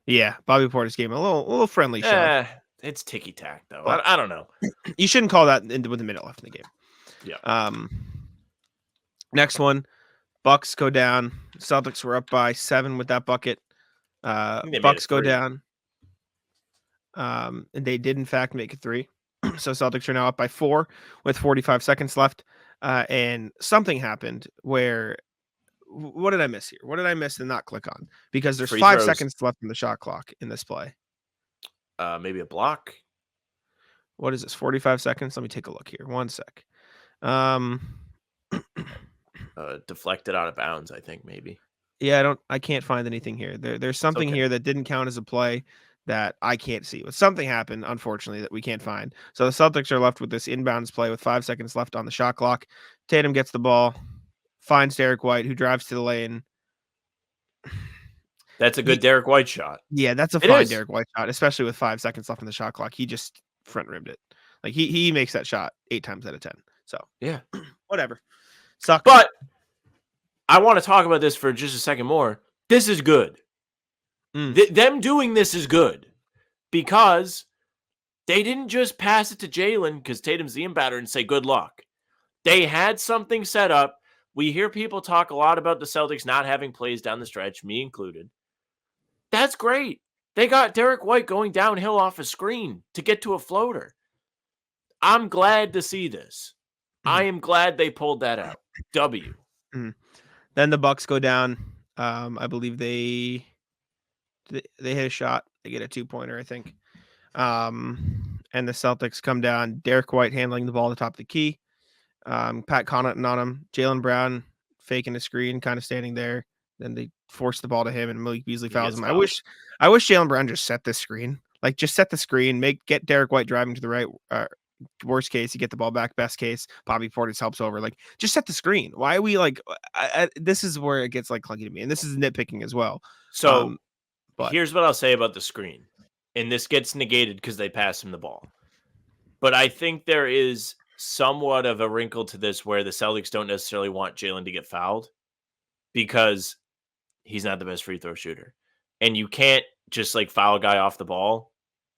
Yeah, Bobby Portis gave him a little friendly shove. It's ticky tack though. I don't know. You shouldn't call that with a minute left in the game. Yeah. Next one, Bucks go down. Celtics were up by 7 with that bucket. Bucks go down. And they did in fact make it 3. So Celtics are now up by 4 with 45 seconds left. And something happened where, what did I miss here? What did I miss and not click on? Because there's 5 seconds left in the shot clock in this play. Maybe a block. What is this? 45 seconds. Let me take a look here. 1 sec. Deflected out of bounds, I think maybe. Yeah, I can't find anything here. There's something here that didn't count as a play that I can't see. But something happened, unfortunately, that we can't find. So the Celtics are left with this inbounds play with 5 seconds left on the shot clock. Tatum gets the ball, finds Derek White, who drives to the lane. That's a good Derek White shot. Yeah, that's a fine Derek White shot, especially with 5 seconds left on the shot clock. He just front rimmed it. Like he makes that shot 8 times out of 10. So yeah, whatever. Sucks. But I want to talk about this for just a second more. This is good. Them doing this is good because they didn't just pass it to Jalen because Tatum's the inbounder and say good luck. They had something set up. We hear people talk a lot about the Celtics not having plays down the stretch, me included. That's great. They got Derek White going downhill off a screen to get to a floater. I'm glad to see this. I am glad they pulled that out. W. Then the Bucks go down. I believe they hit a shot. They get a 2-pointer, I think. And the Celtics come down. Derek White handling the ball at the top of the key. Pat Connaughton on him. Jaylen Brown faking a screen, kind of standing there. Then they force the ball to him, and Malik Beasley fouls him. I wish Jaylen Brown just set this screen. Like, just set the screen. Get Derek White driving to the right. Worst case, you get the ball back. Best case, Bobby Portis helps over. Like, just set the screen. Why are we like? This is where it gets like clunky to me, and this is nitpicking as well. So, here's what I'll say about the screen, and this gets negated because they pass him the ball. But I think there is somewhat of a wrinkle to this where the Celtics don't necessarily want Jalen to get fouled because he's not the best free throw shooter, and you can't just like foul a guy off the ball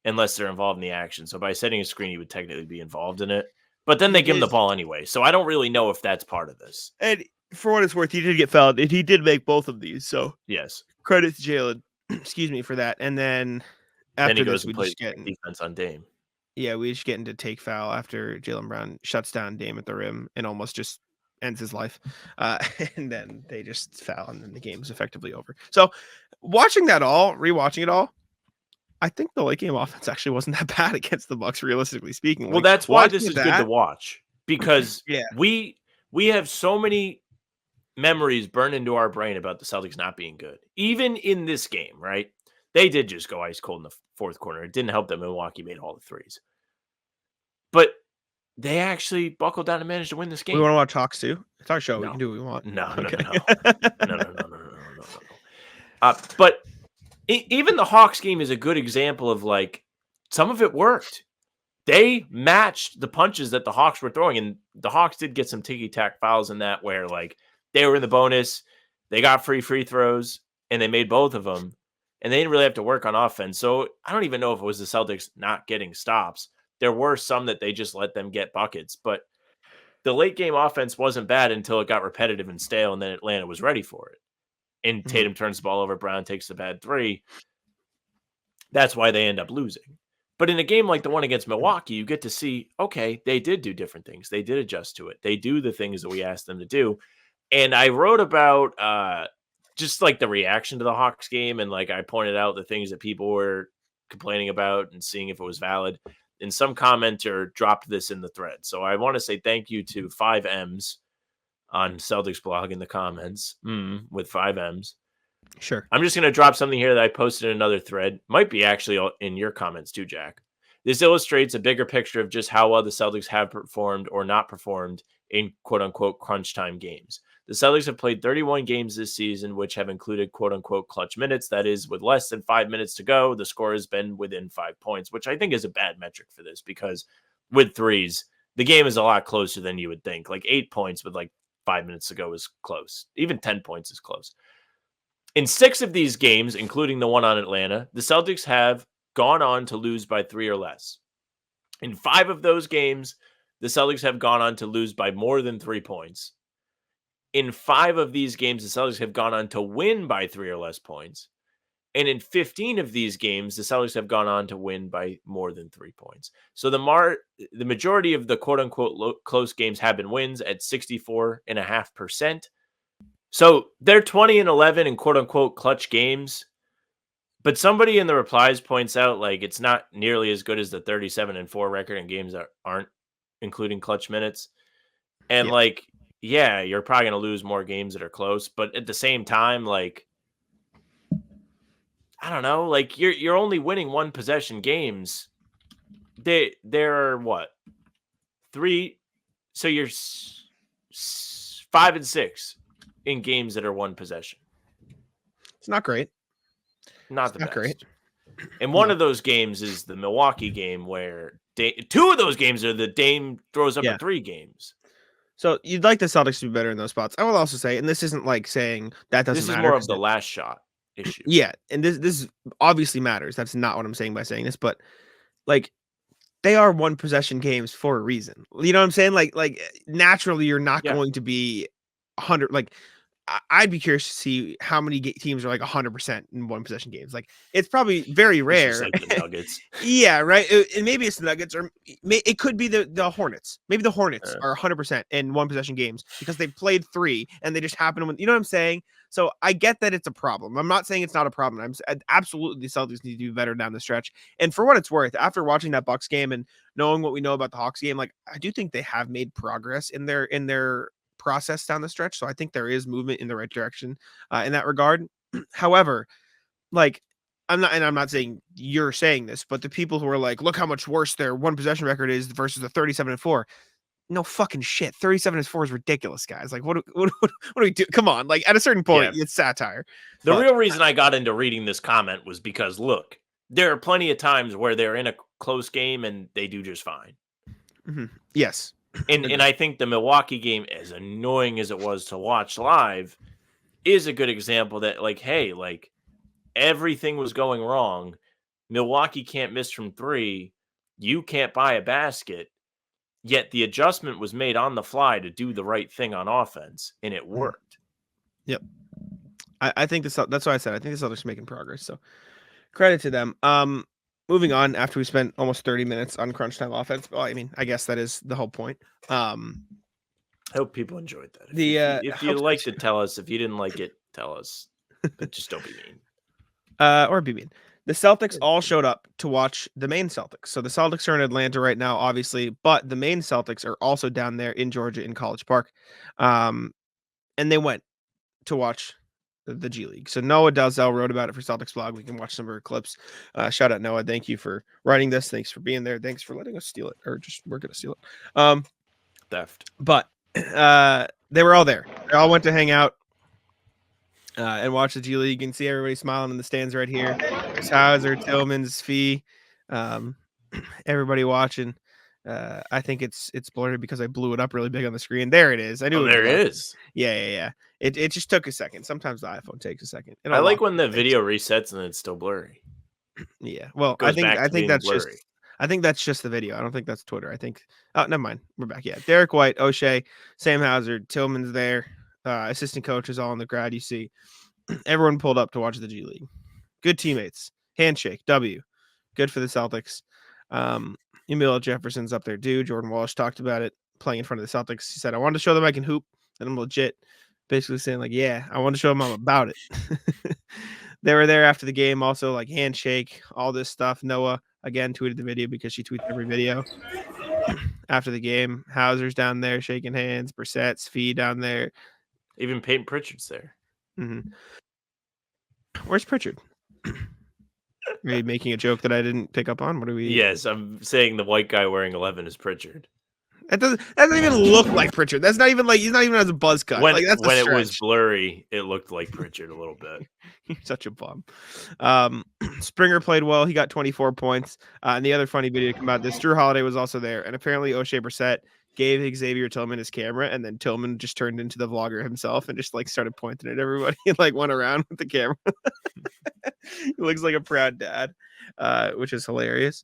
unless they're involved in the action. So by setting a screen, he would technically be involved in it. But then they give him the ball anyway. So I don't really know if that's part of this. And for what it's worth, he did get fouled. And he did make both of these. So yes, credit to Jalen. Excuse me for that. And then after he goes this, we play just get defense on Dame. Yeah, we just get into take foul after Jaylen Brown shuts down Dame at the rim and almost just ends his life. And then they just foul, and then the game's effectively over. So rewatching it all, I think the late game offense actually wasn't that bad against the Bucks, realistically speaking. Well, that's why this is good to watch, because yeah, we have so many memories burned into our brain about the Celtics not being good. Even in this game, right? They did just go ice cold in the fourth quarter. It didn't help that Milwaukee made all the threes. But they actually buckled down and managed to win this game. We want to watch Hawks too? It's our show. No. We can do what we want. No. But even the Hawks game is a good example of, like, some of it worked. They matched the punches that the Hawks were throwing, and the Hawks did get some ticky-tack fouls in that where, like, they were in the bonus, they got free throws, and they made both of them, and they didn't really have to work on offense. So I don't even know if it was the Celtics not getting stops. There were some that they just let them get buckets, but the late game offense wasn't bad until it got repetitive and stale, and then Atlanta was ready for it. And Tatum turns the ball over, Brown takes the bad three. That's why they end up losing. But in a game like the one against Milwaukee, you get to see, okay, they did do different things. They did adjust to it. They do the things that we asked them to do. And I wrote about just like the reaction to the Hawks game, and like I pointed out the things that people were complaining about and seeing if it was valid. And some commenter dropped this in the thread. So I want to say thank you to 5Ms on Celtics blog in the comments with 5Ms. Sure. I'm just going to drop something here that I posted in another thread. Might be actually in your comments too, Jack. This illustrates a bigger picture of just how well the Celtics have performed or not performed in quote-unquote crunch time games. The Celtics have played 31 games this season, which have included quote-unquote clutch minutes. That is, with less than 5 minutes to go, the score has been within 5 points, which I think is a bad metric for this because with threes, the game is a lot closer than you would think. Like 8 points with like 5 minutes to go is close. Even 10 points is close. In 6 of these games, including the one on Atlanta, the Celtics have gone on to lose by 3 or less. In 5 of those games, the Celtics have gone on to lose by more than 3 points. In 5 of these games, the Celtics have gone on to win by 3 or less points. And in 15 of these games, the Celtics have gone on to win by more than 3 points. So the majority of the quote-unquote close games have been wins at 64.5%. So they're 20-11 in quote-unquote clutch games. But somebody in the replies points out, like, it's not nearly as good as the 37-4 record in games that aren't including clutch minutes. And, like, yeah, you're probably going to lose more games that are close. But at the same time, like, I don't know, like, you're only winning one possession games. There are, what, 3? So you're 5 and 6 in games that are one possession. It's not great. Not the best. Great. And one of those games is the Milwaukee game where 2 of those games are the Dame throws up a 3 games. So you'd like the Celtics to be better in those spots. I will also say, and this isn't like saying that doesn't This is matter. more of the last shot issue. Yeah, and this obviously matters. That's not what I'm saying by saying this, but like they are one possession games for a reason. You know what I'm saying? Like naturally, you're not going to be 100. Like I'd be curious to see how many teams are like 100% in one possession games. Like it's probably very rare. It's just like the Nuggets. Yeah, right. And maybe it's the Nuggets, or it could be the Hornets. Maybe the Hornets are 100% in one possession games because they played 3 and they just happen to win. You know what I'm saying? So I get that it's a problem. I'm not saying it's not a problem. Absolutely the Celtics need to do better down the stretch. And for what it's worth, after watching that Bucks game and knowing what we know about the Hawks game, like I do think they have made progress in their process down the stretch. So I think there is movement in the right direction in that regard. However, like I'm not saying you're saying this, but the people who are like, look how much worse their one possession record is versus the 37-4. No fucking shit. 37-4 is ridiculous, guys. Like, what do we do? Come on. Like, at a certain point, it's satire. The real reason I got into reading this comment was because, look, there are plenty of times where they're in a close game and they do just fine. Mm-hmm. Yes. And I think the Milwaukee game, as annoying as it was to watch live, is a good example that, like, hey, like, everything was going wrong. Milwaukee can't miss from 3. You can't buy a basket. Yet the adjustment was made on the fly to do the right thing on offense, and it worked. Yep. I think that's why I said I think the Celtics are making progress. So credit to them. Moving on after we spent almost 30 minutes on crunch time offense. Well, I mean, I guess that is the whole point. I hope people enjoyed that. If you liked it, tell us. If you didn't like it, tell us. But just don't be mean. Or be mean. The Celtics all showed up to watch the Maine Celtics. So the Celtics are in Atlanta right now, obviously, but the Maine Celtics are also down there in Georgia in College Park. And they went to watch the G League. So Noah Dalzell wrote about it for Celtics blog. We can watch some of her clips. Shout out Noah. Thank you for writing this. Thanks for being there. Thanks for letting us steal it, or just we're going to steal it. Theft. But they were all there. They all went to hang out. And watch the G League. You can see everybody smiling in the stands right here. There's Hauser, Tillman's, Fee, everybody watching. I think it's blurred because I blew it up really big on the screen. There it is. I knew there it is. Yeah. It just took a second. Sometimes the iPhone takes a second. I like when the video resets and it's still blurry. Yeah. Well, I think that's just the video. I don't think that's Twitter. I think. Oh, never mind. We're back. Yeah. Derek White, O'Shea, Sam Hauser, Tillman's there. Assistant coaches all in the crowd. You see everyone pulled up to watch the G League. Good teammates. Handshake. W. Good for the Celtics. Emil Jefferson's up there, dude. Jordan Walsh talked about it playing in front of the Celtics. He said, I wanted to show them I can hoop, and I'm legit. Basically saying, like, yeah, I want to show them I'm about it. They were there after the game, also, like, handshake, all this stuff. Noah, again, tweeted the video because she tweets every video. After the game, Hauser's down there shaking hands. Brissett's Fee down there. Even Peyton Pritchard's there. Mm-hmm. Where's Pritchard? Are you making a joke that I didn't pick up on? What are we? Yes, I'm saying the white guy wearing 11 is Pritchard. That doesn't even look like Pritchard. That's not even like he's not even as a buzz cut. When, like, that's when it was blurry, it looked like Pritchard a little bit. You're such a bum. Springer played well. He got 24 points. And the other funny video to come out, this Jrue Holiday was also there. And apparently O'Shea Brissett gave Xavier Tillman his camera, and then Tillman just turned into the vlogger himself and just like started pointing at everybody and like went around with the camera. He looks like a proud dad, which is hilarious.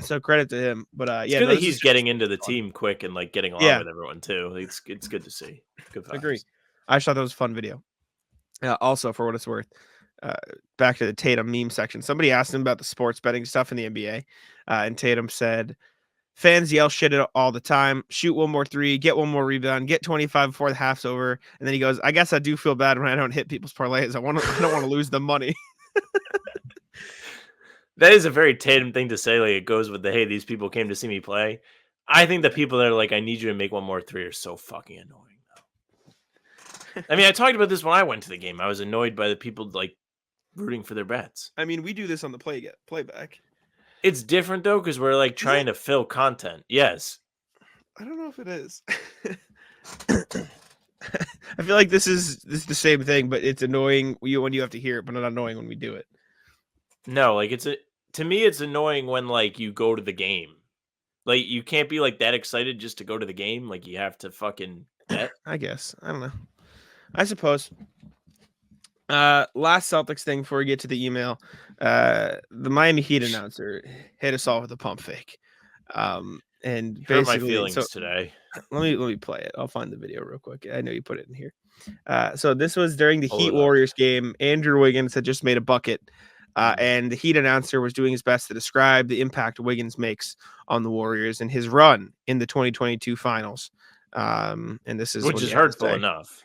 So credit to him. But it's good that he's getting into the team quick and like getting along with everyone too. It's good to see. Good vibes. Agree. I just thought that was a fun video. Also, for what it's worth, back to the Tatum meme section. Somebody asked him about the sports betting stuff in the NBA, and Tatum said, fans yell shit all the time. Shoot one more 3, get one more rebound, get 25 before the half's over. And then he goes, I guess I do feel bad when I don't hit people's parlays. I don't want to lose the money. That is a very Tatum thing to say. Like, it goes with the, hey, these people came to see me play. I think the people that are like, I need you to make one more 3 are so fucking annoying, though. I mean, I talked about this when I went to the game. I was annoyed by the people like rooting for their bets. I mean, we do this on the playback. It's different though, because we're like trying to fill content. Yes. I don't know if it is. I feel like this is the same thing, but it's annoying when you have to hear it, but not annoying when we do it. No, like to me, it's annoying when like you go to the game Like, you can't be like that excited just to go to the game. Like, you have to fucking bet. I guess. I don't know. I suppose. Last Celtics thing before we get to the email. The Miami Heat announcer hit us all with a pump fake. And Hurt my basically, feelings today. let me play it. I'll find the video real quick. I know you put it in here. So this was during the Pull Heat it up. Warriors game. Andrew Wiggins had just made a bucket. And the Heat announcer was doing his best to describe the impact Wiggins makes on the Warriors and his run in the 2022 finals. And this is Which what is he had to hurtful say. enough.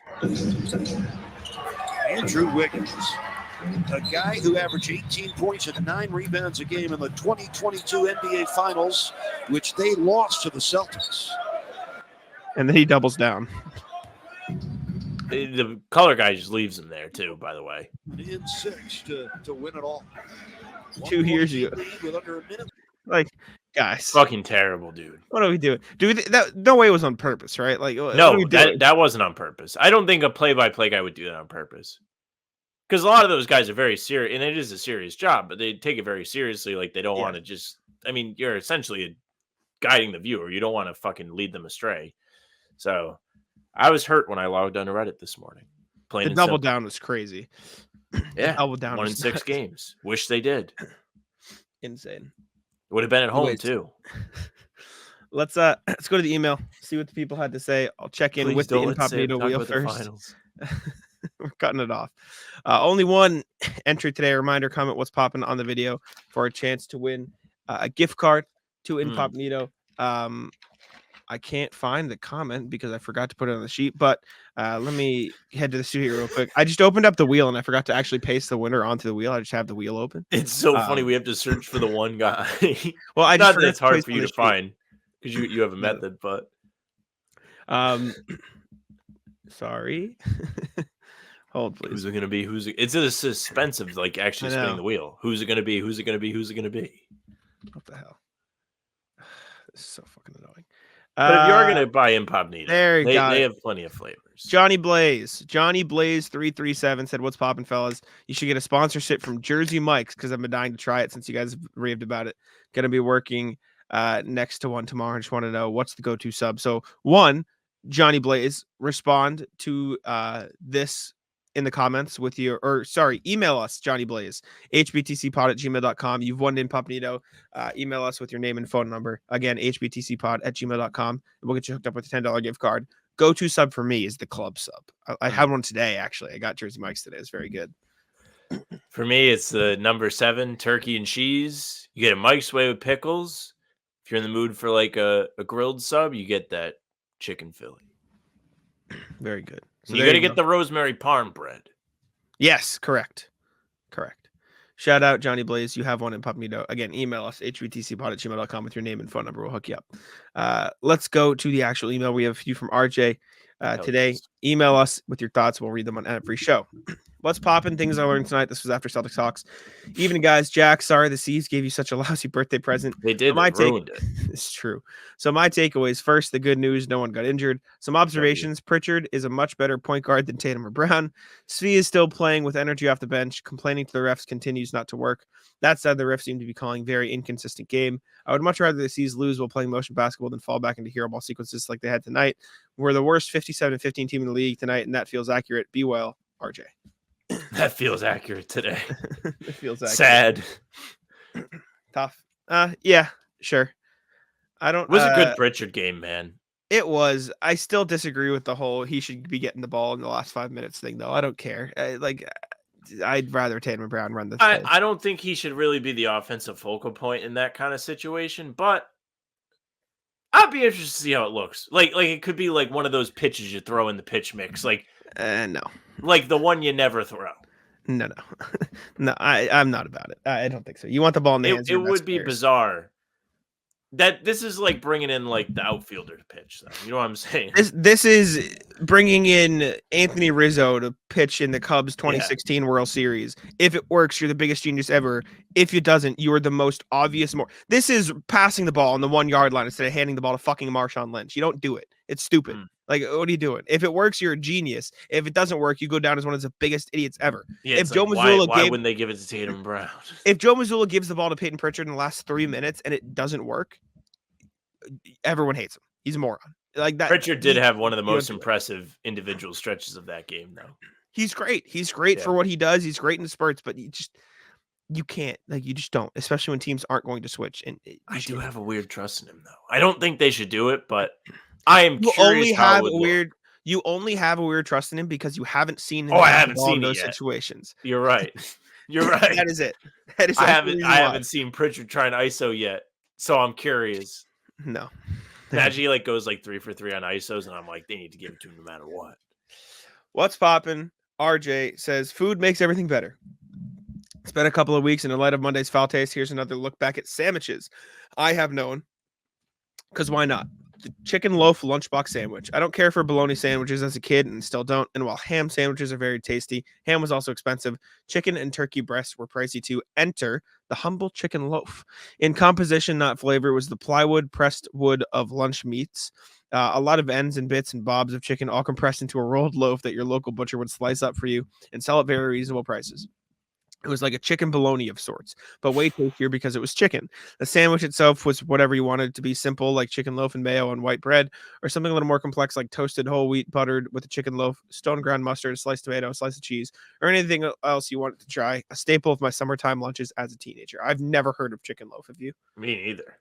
Andrew Wiggins, a guy who averaged 18 points and 9 rebounds a game in the 2022 NBA Finals, which they lost to the Celtics. And then he doubles down. The color guy just leaves him there too, by the way. In 6 to win it all. 2 years ago. With under a minute. Like, guys, Fucking terrible, dude. what are we doing? Dude, that no way it was on purpose, right? Like, what are No, we doing? that wasn't on purpose. I don't think a play-by-play guy would do that on purpose. Because a lot of those guys are very serious, and it is a serious job, but they take it very seriously. Like, they don't want to just, I mean, you're essentially guiding the viewer. You don't want to fucking lead them astray. So I was hurt when I logged on to Reddit this morning. Plain The and double simple. down was crazy. Yeah, Double down 1 in was 6 nuts. games. Wish they did. Insane. Would have been at home Wait. too. Let's go to the email, see what the people had to say. I'll check in Please with the don't let Sam incognito talk wheel about the first. finals. We're cutting it off. Only one entry today. A reminder, comment what's popping on the video for a chance to win a gift card to Incognito. I can't find the comment because I forgot to put it on the sheet, but let me head to the studio real quick. I just opened up the wheel and I forgot to actually paste the winner onto the wheel. I just have the wheel open. It's so funny. We have to search for the one guy. Well, I just Not that forgot it's hard paste for on you the to sheet. find because you have a method, but Sorry. Hold, please. who's it going to be? It's a suspense of like actually I know. spinning the wheel. Who's it going to be? Who's it going to be? Who's it going to be? What the hell? This is so fucking annoying. But if you are going to buy Impognito, there you go. they have plenty of flavors. Johnny Blaze 337 said, "What's poppin', fellas? You should get a sponsorship from Jersey Mike's because I've been dying to try it since you guys have raved about it. Gonna be working next to one tomorrow. I just want to know what's the go-to sub." So one, Johnny Blaze, respond to this in the comments with your, or sorry, email us, Johnny Blaze, hbtcpod@gmail.com. You've won Incognito. Email us with your name and phone number. Again, hbtcpod@gmail.com. And we'll get you hooked up with a $10 gift card. Go-to sub for me is the club sub. I had one today, actually. I got Jersey Mike's today. It's very good. For me, it's the number 7 turkey and cheese. You get a Mike's Way with pickles. If you're in the mood for like a grilled sub, you get that chicken Philly. Very good. So You got to get the rosemary parm bread. Yes, correct. Shout out Johnny Blaze. You have one Incognito. Again, email us, hbtcpod@gmail.com with your name and phone number. We'll hook you up. Let's go to the actual email. We have a few from RJ today. yes. Email us with your thoughts. We'll read them on every show. What's popping? Things I learned tonight. This was after Celtics Talks. Evening, guys. Jack, sorry the C's gave you such a lousy birthday present. They did. My They ruined it. It's true. So my takeaways: first, the good news, no one got injured. Some observations: Pritchard is a much better point guard than Tatum or Brown. Svi is still playing with energy off the bench. Complaining to the refs continues not to work. That said, the refs seem to be calling very inconsistent game. I would much rather the C's lose while playing motion basketball than fall back into hero ball sequences like they had tonight. We're the worst 57-15 team in the league tonight, and that feels accurate. Be well, RJ. That feels accurate today. It feels accurate. Sad. Tough. Yeah, sure. I don't. It was a good Pritchard game, man. It was. I still disagree with the whole he should be getting the ball in the last 5 minutes thing, though. I don't care. I'd rather Tatum Brown run this. I don't think he should really be the offensive focal point in that kind of situation, but I'd be interested to see how it looks. Like it could be like one of those pitches you throw in the pitch mix, like no, like the one you never throw. no. No, I'm not about it. I don't think so. You want the ball in the hands. It would be bizarre. That this is like bringing in like the outfielder to pitch. Though. You know what I'm saying? This is bringing in Anthony Rizzo to pitch in the Cubs 2016 World Series. If it works, you're the biggest genius ever. If it doesn't, you are the most obvious. This is passing the ball on the 1 yard line instead of handing the ball to fucking Marshawn Lynch. You don't do it. It's stupid. Like, what are you doing? If it works, you're a genius. If it doesn't work, you go down as one of the biggest idiots ever. Yeah, if Joe Mazzulla why wouldn't they give it to Tatum Brown? If Joe Mazzulla gives the ball to Peyton Pritchard in the last 3 minutes and it doesn't work, everyone hates him. He's a moron. Like that. Pritchard did have one of the he most went impressive individual stretches of that game, though. He's great. He's great Yeah. for what he does. He's great in spurts, but you can't, like, you just don't, especially when teams aren't going to switch. And I do have a weird trust in him, though. I don't think they should do it, but I am you curious only how have it would a look. weird. You only have a weird trust in him because you haven't seen him. Oh, I haven't involved seen in it those yet. situations. You're right. You're right. That is it. That is I absolutely haven't. I why. haven't seen Pritchard trying ISO yet, so I'm curious. No. Imagine he like goes like 3 for 3 on ISOs, and I'm like, they need to give it to him no matter what. What's poppin'? RJ says food makes everything better. It's been a couple of weeks, and in light of Monday's foul taste, here's another look back at sandwiches I have known. Because why not? The chicken loaf lunchbox sandwich. I don't care for bologna sandwiches as a kid and still don't. And while ham sandwiches are very tasty, ham was also expensive. Chicken and turkey breasts were pricey too. Enter the humble chicken loaf. In composition, not flavor, was the plywood pressed wood of lunch meats. A lot of ends and bits and bobs of chicken all compressed into a rolled loaf that your local butcher would slice up for you and sell at very reasonable prices. It was like a chicken bologna of sorts, but way tastier because it was chicken. The sandwich itself was whatever you wanted it to be, simple like chicken loaf and mayo and white bread, or something a little more complex like toasted whole wheat buttered with a chicken loaf, stone ground mustard, a sliced tomato, a slice of cheese, or anything else you wanted to try. A staple of my summertime lunches as a teenager. I've never heard of chicken loaf. Have you? Me neither.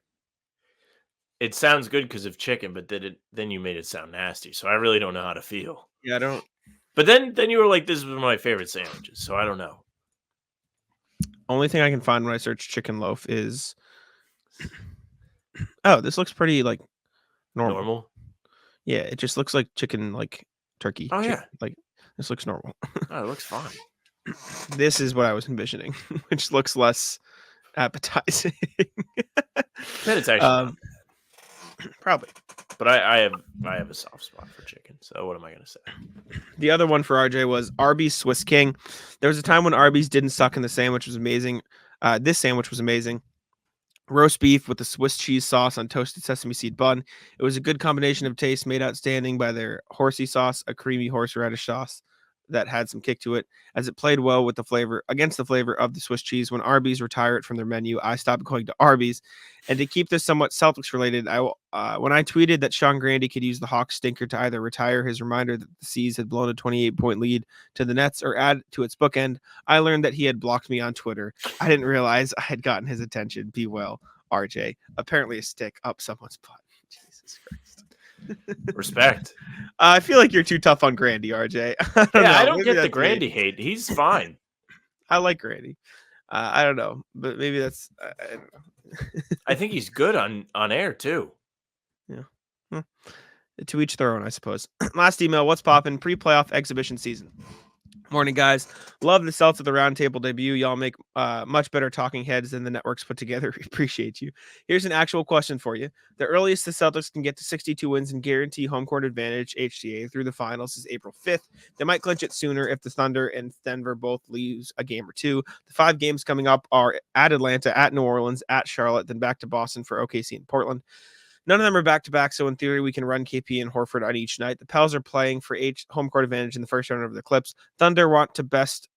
It sounds good because of chicken, but then you made it sound nasty. So I really don't know how to feel. Yeah, I don't. But then you were like, this is one of my favorite sandwiches. So I don't know. Only thing I can find when I search chicken loaf is, oh, this looks pretty like normal. Yeah, it just looks like chicken, like turkey. Oh yeah, like this looks normal. Oh, it looks fine. This is what I was envisioning, which looks less appetizing. But it's actually not bad. Probably. But I have a soft spot for chicken. So what am I gonna say? The other one for RJ was Arby's Swiss King. There was a time when Arby's didn't suck and the sandwich was amazing. This sandwich was amazing. Roast beef with the Swiss cheese sauce on toasted sesame seed bun. It was a good combination of taste, made outstanding by their horsey sauce, a creamy horseradish sauce that had some kick to it, as it played well with the flavor against the flavor of the Swiss cheese. When Arby's retired it from their menu, I stopped going to Arby's. And to keep this somewhat Celtics related, when I tweeted that Sean Grandy could use the Hawks stinker to either retire his reminder that the C's had blown a 28-point lead to the Nets or add to its bookend, I learned that he had blocked me on Twitter. I didn't realize I had gotten his attention. Be well, RJ. Apparently a stick up someone's butt. Jesus Christ. Respect. I feel like you're too tough on Grandy, RJ. I don't get the Grandy hate. He's fine. I like Grandy. I don't know, but maybe that's. I don't know. I think he's good on air too. Yeah. To each their own, I suppose. Last email. What's poppin'? Pre-playoff exhibition season. Morning, guys. Love the Celtics of the Roundtable debut. Y'all make much better talking heads than the networks put together. Appreciate you. Here's an actual question for you. The earliest the Celtics can get to 62 wins and guarantee home court advantage, HCA, through the finals is April 5th. They might clinch it sooner if the Thunder and Denver both lose a game or two. The 5 games coming up are at Atlanta, at New Orleans, at Charlotte, then back to Boston for OKC and Portland. None of them are back-to-back, so in theory, we can run KP and Horford on each night. The Pels are playing for home court advantage in the first round over the Clips. Thunder want best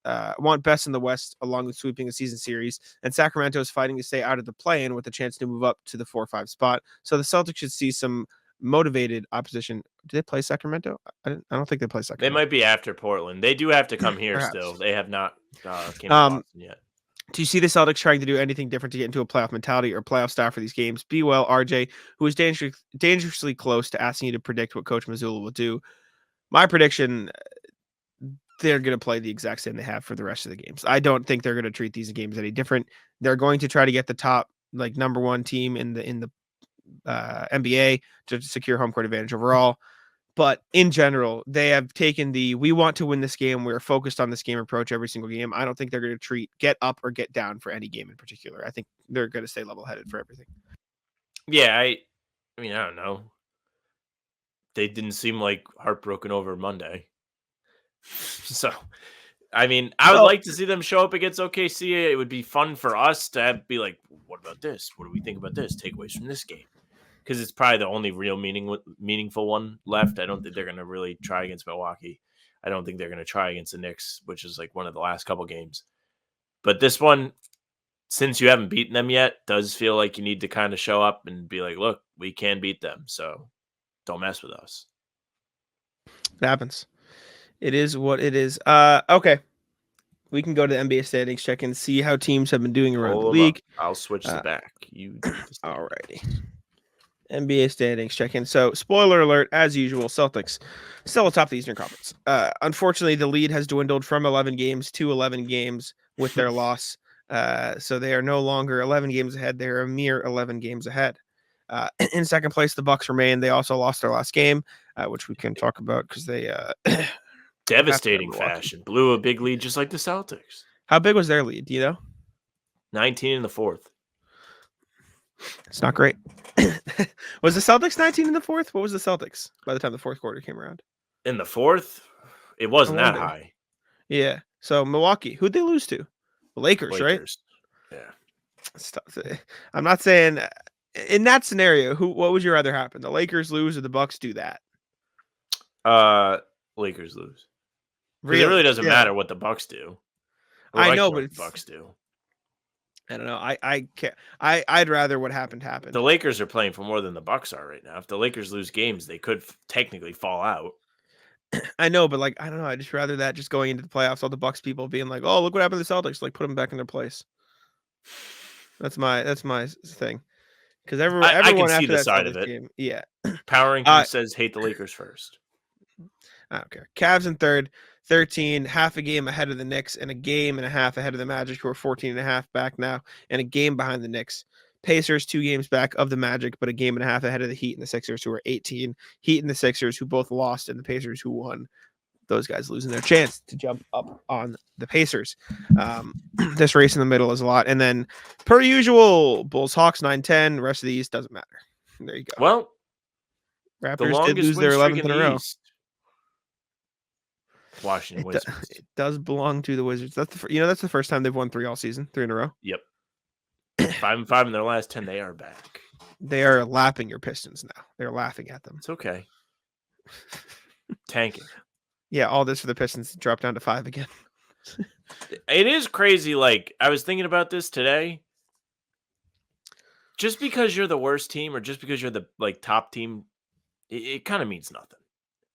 in the West, along with sweeping a season series, and Sacramento is fighting to stay out of the play-in with a chance to move up to the 4-5 spot. So the Celtics should see some motivated opposition. Do they play Sacramento? I don't think they play Sacramento. They might be after Portland. They do have to come here Perhaps. Still. They have not came to Boston yet. Do you see the Celtics trying to do anything different to get into a playoff mentality or playoff style for these games? Be well, RJ, who is dangerously close to asking you to predict what Coach Mazzulla will do. My prediction, they're going to play the exact same they have for the rest of the games. I don't think they're going to treat these games any different. They're going to try to get the top, like, number one team in the NBA to secure home court advantage overall. But in general, they have taken we want to win this game. We're focused on this game approach every single game. I don't think they're going to treat get up or get down for any game in particular. I think they're going to stay level-headed for everything. Yeah, I mean, I don't know. They didn't seem like heartbroken over Monday. So, I mean, I would like to see them show up against OKC. It would be fun for us to be like, what about this? What do we think about this? Takeaways from this game. Because it's probably the only real meaningful one left. I don't think they're going to really try against Milwaukee. I don't think they're going to try against the Knicks, which is like one of the last couple games. But this one, since you haven't beaten them yet, does feel like you need to kind of show up and be like, look, we can beat them, so don't mess with us. It happens. It is what it is. Okay. We can go to the NBA standings, check and see how teams have been doing around the league. I'll switch the back. You Alrighty. NBA standings, check in. So, spoiler alert, as usual, Celtics still atop the Eastern Conference. Unfortunately, the lead has dwindled from 11 games to 11 games with their loss. So they are no longer 11 games ahead. They're a mere 11 games ahead. In second place, the Bucks remain. They also lost their last game, which we can talk about because they devastating fashion blew a big lead just like the Celtics. How big was their lead? Do you know? 19 in the fourth. It's not great. Was the Celtics 19 in the fourth? What was the Celtics by the time the fourth quarter came around? In the fourth, it wasn't that high. Yeah. So Milwaukee, who'd they lose to? The Lakers, right? Yeah. I'm not saying in that scenario, what would you rather happen? The Lakers lose or the Bucks do that? Lakers lose. Really? It really doesn't matter what the Bucks do. I know, but the Bucks do. I don't know. I can't. I'd rather what happened. The Lakers are playing for more than the Bucks are right now. If the Lakers lose games, they could technically fall out. I know, but I don't know. I just rather that just going into the playoffs, all the Bucks people being like, "Oh, look what happened to the Celtics!" Like, put them back in their place. That's my thing. Because everyone I can after see the that side Celtics of it. game, yeah. Power ranking says hate the Lakers first. I don't care. Cavs in third, 13, half a game ahead of the Knicks, and a game and a half ahead of the Magic, who are 14 and a half back now, and a game behind the Knicks. Pacers 2 games back of the Magic, but a game and a half ahead of the Heat and the Sixers, who are 18. Heat and the Sixers, who both lost, and the Pacers, who won. Those guys losing their chance to jump up on the Pacers. This race in the middle is a lot. And then, per usual, Bulls, Hawks 9-10. The rest of the East doesn't matter. There you go. Well, Raptors did lose their 11th in a row. Washington Wizards. It does belong to the Wizards. That's the first time they've won 3 all season, 3 in a row. Yep. 5-5 in their last 10. They are back. They are lapping your Pistons now. They're laughing at them. It's okay. Tanking. Yeah, all this for the Pistons to drop down to 5 again. It is crazy. I was thinking about this today. Just because you're the worst team or just because you're the top team, it kind of means nothing.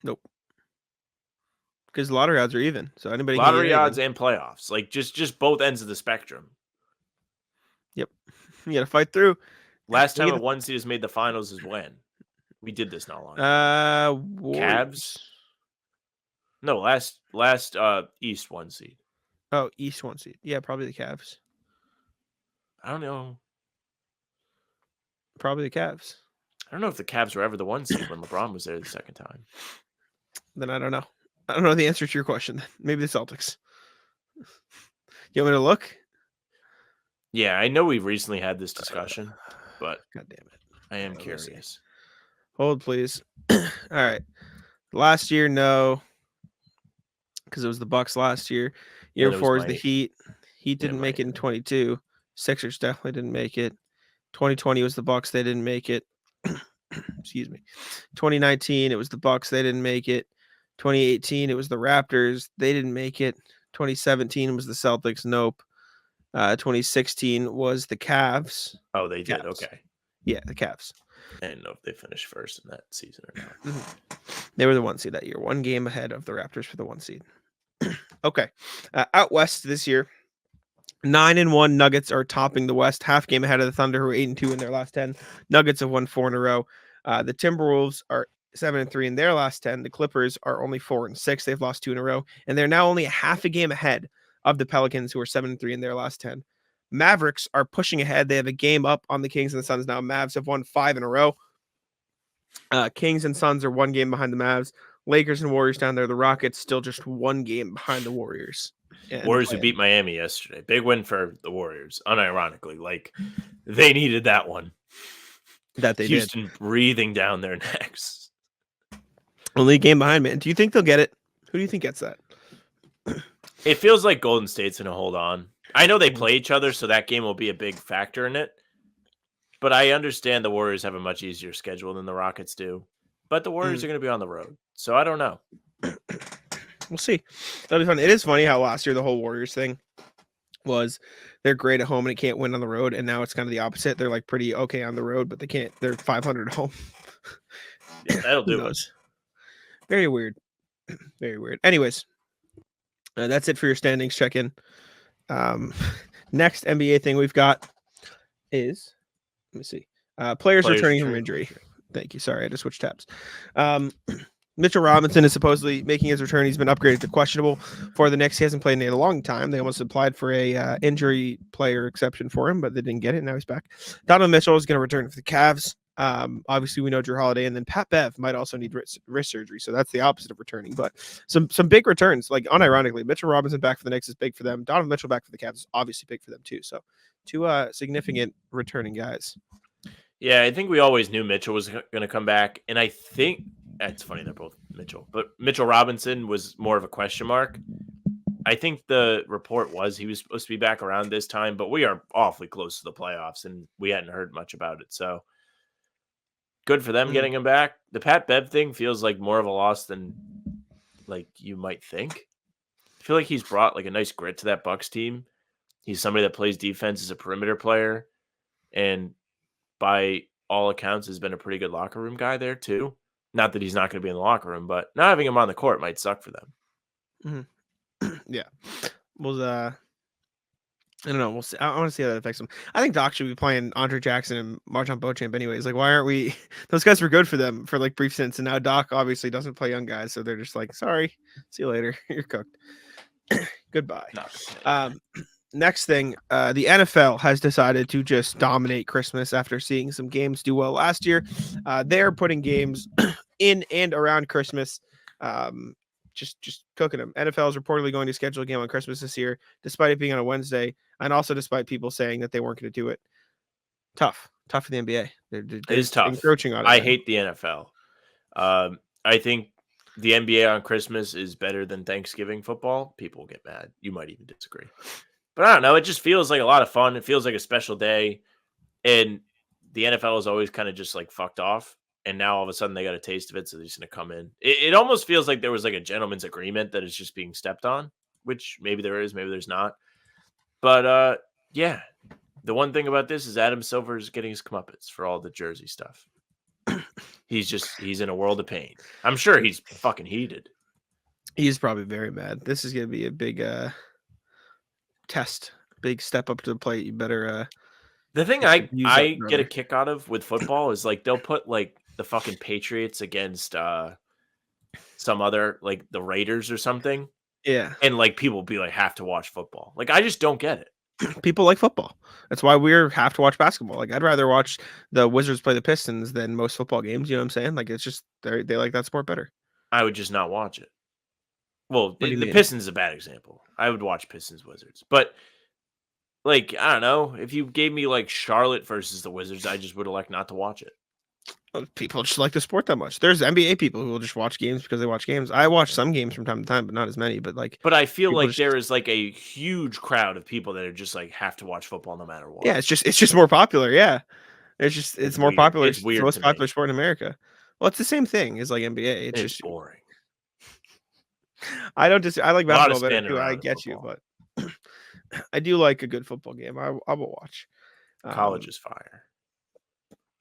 Nope. Because lottery odds are even. So anybody lottery odds and playoffs. Just both ends of the spectrum. Yep. You got to fight through. Last time a 1 seed has made the finals is when? We did this not long ago. Cavs? No, last East 1 seed. Oh, East 1 seed. Yeah, probably the Cavs. I don't know. Probably the Cavs. I don't know if the Cavs were ever the 1 seed when LeBron was there the second time. Then I don't know. I don't know the answer to your question. Maybe the Celtics. You want me to look? Yeah, I know we've recently had this discussion, but God damn it. I am curious. Hold, please. All right. Last year, no. Because it was the Bucks last year. Year before is the Heat. Heat didn't make it in 22. Sixers definitely didn't make it. 2020 was the Bucks. They didn't make it. Excuse me. 2019, it was the Bucks. They didn't make it. 2018, it was the Raptors. They didn't make it. 2017 was the Celtics. Nope. 2016 was the Cavs. Oh, they did. Okay. Yeah, the Cavs. I didn't know if they finished first in that season or not. They were the 1 seed that year. 1 game ahead of the Raptors for the 1 seed. Okay. Out west this year, 9-1 Nuggets are topping the West. Half game ahead of the Thunder, who are 8-2 in their last 10. Nuggets have won 4 in a row. The Timberwolves are 7-3 in their last 10. The Clippers are only 4-6. They've lost 2 in a row. And they're now only a half a game ahead of the Pelicans, who are 7-3 in their last 10. Mavericks are pushing ahead. They have a game up on the Kings and the Suns now. Mavs have won 5 in a row. Kings and Suns are 1 game behind the Mavs. Lakers and Warriors down there. The Rockets still just 1 game behind the Warriors. Warriors who beat Miami yesterday. Big win for the Warriors, unironically. They needed that one. That they Houston did. breathing down their necks. Only a game behind, man. Do you think they'll get it? Who do you think gets that? It feels like Golden State's going to hold on. I know they play each other, so that game will be a big factor in it. But I understand the Warriors have a much easier schedule than the Rockets do. But the Warriors are going to be on the road. So I don't know. We'll see. That'll be fun. It is funny how last year the whole Warriors thing was they're great at home and it can't win on the road, and now it's kind of the opposite. They're like pretty okay on the road, but they can't. They're 500 at home. Yeah, that'll Who do it. knows? Very weird. Very weird. Anyways, that's it for your standings check-in. Next NBA thing we've got is, let me see, players returning from injury. Thank you. Sorry, I had to switch tabs. Mitchell Robinson is supposedly making his return. He's been upgraded to questionable for the Knicks. He hasn't played in a long time. They almost applied for a injury player exception for him, but they didn't get it. Now he's back. Donovan Mitchell is going to return for the Cavs. Obviously, we know Jrue Holiday, and then Pat Bev might also need wrist surgery, so that's the opposite of returning. But some big returns, like unironically, Mitchell Robinson back for the Knicks is big for them. Donovan Mitchell back for the Cavs is obviously big for them too. So two significant returning guys. Yeah, I think we always knew Mitchell was going to come back, and I think it's funny they're both Mitchell, but Mitchell Robinson was more of a question mark. I think the report was he was supposed to be back around this time, but we are awfully close to the playoffs, and we hadn't heard much about it. So good for them getting him back. The Pat Bev thing feels like more of a loss than like you might think. I feel like he's brought like a nice grit to that Bucks team. He's somebody that plays defense as a perimeter player, and by all accounts has been a pretty good locker room guy there too. Not that he's not going to be in the locker room, but not having him on the court might suck for them. Yeah. Well, I don't know. We'll see. I want to see how that affects them. I think Doc should be playing Andre Jackson and Marjon Beauchamp anyways. Like, why aren't we? Those guys were good for them for like brief stints, and now Doc obviously doesn't play young guys, so they're just like, sorry, see you later. You're cooked. Goodbye. Next thing, the NFL has decided to just dominate Christmas after seeing some games do well last year. They're putting games in and around Christmas, just cooking them. NFL is reportedly going to schedule a game on Christmas this year, despite it being on a Wednesday, and also despite people saying that they weren't going to do it. Tough for the NBA. They're it is tough. Encroaching on it. I hate the NFL. I think the NBA on Christmas is better than Thanksgiving football. People get mad. You might even disagree. But I don't know. It just feels like a lot of fun. It feels like a special day. And the NFL is always kind of just like fucked off. And now all of a sudden they got a taste of it. So they're just going to come in. It almost feels like there was like a gentleman's agreement that is just being stepped on, which maybe there is, maybe there's not. But yeah, the one thing about this is Adam Silver's getting his comeuppance for all the jersey stuff. He's in a world of pain. I'm sure he's fucking heated. He's probably very mad. This is going to be a big, test, big step up to the plate. You better the thing I get a kick out of with football is like they'll put like the fucking Patriots against some other like the Raiders or something, and like people be like have to watch football. Like I just don't get it. People like football. That's why we have to watch basketball. Like I'd rather watch the Wizards play the Pistons than most football games. You know what I'm saying? Like it's just they like that sport better. I would just not watch it. Well, the Pistons is a bad example. I would watch Pistons Wizards. But, like, I don't know. If you gave me, like, Charlotte versus the Wizards, I just would elect not to watch it. Well, people just like the sport that much. There's NBA people who will just watch games because they watch games. I watch some games from time to time, but not as many. But I feel like there is, like, a huge crowd of people that are just, like, have to watch football no matter what. Yeah, it's just more popular. Yeah. It's more popular. It's the most popular sport in America. Well, it's the same thing as, like, NBA. It's just boring. I like basketball better too. I get you, but I do like a good football game. I will watch. College is fire.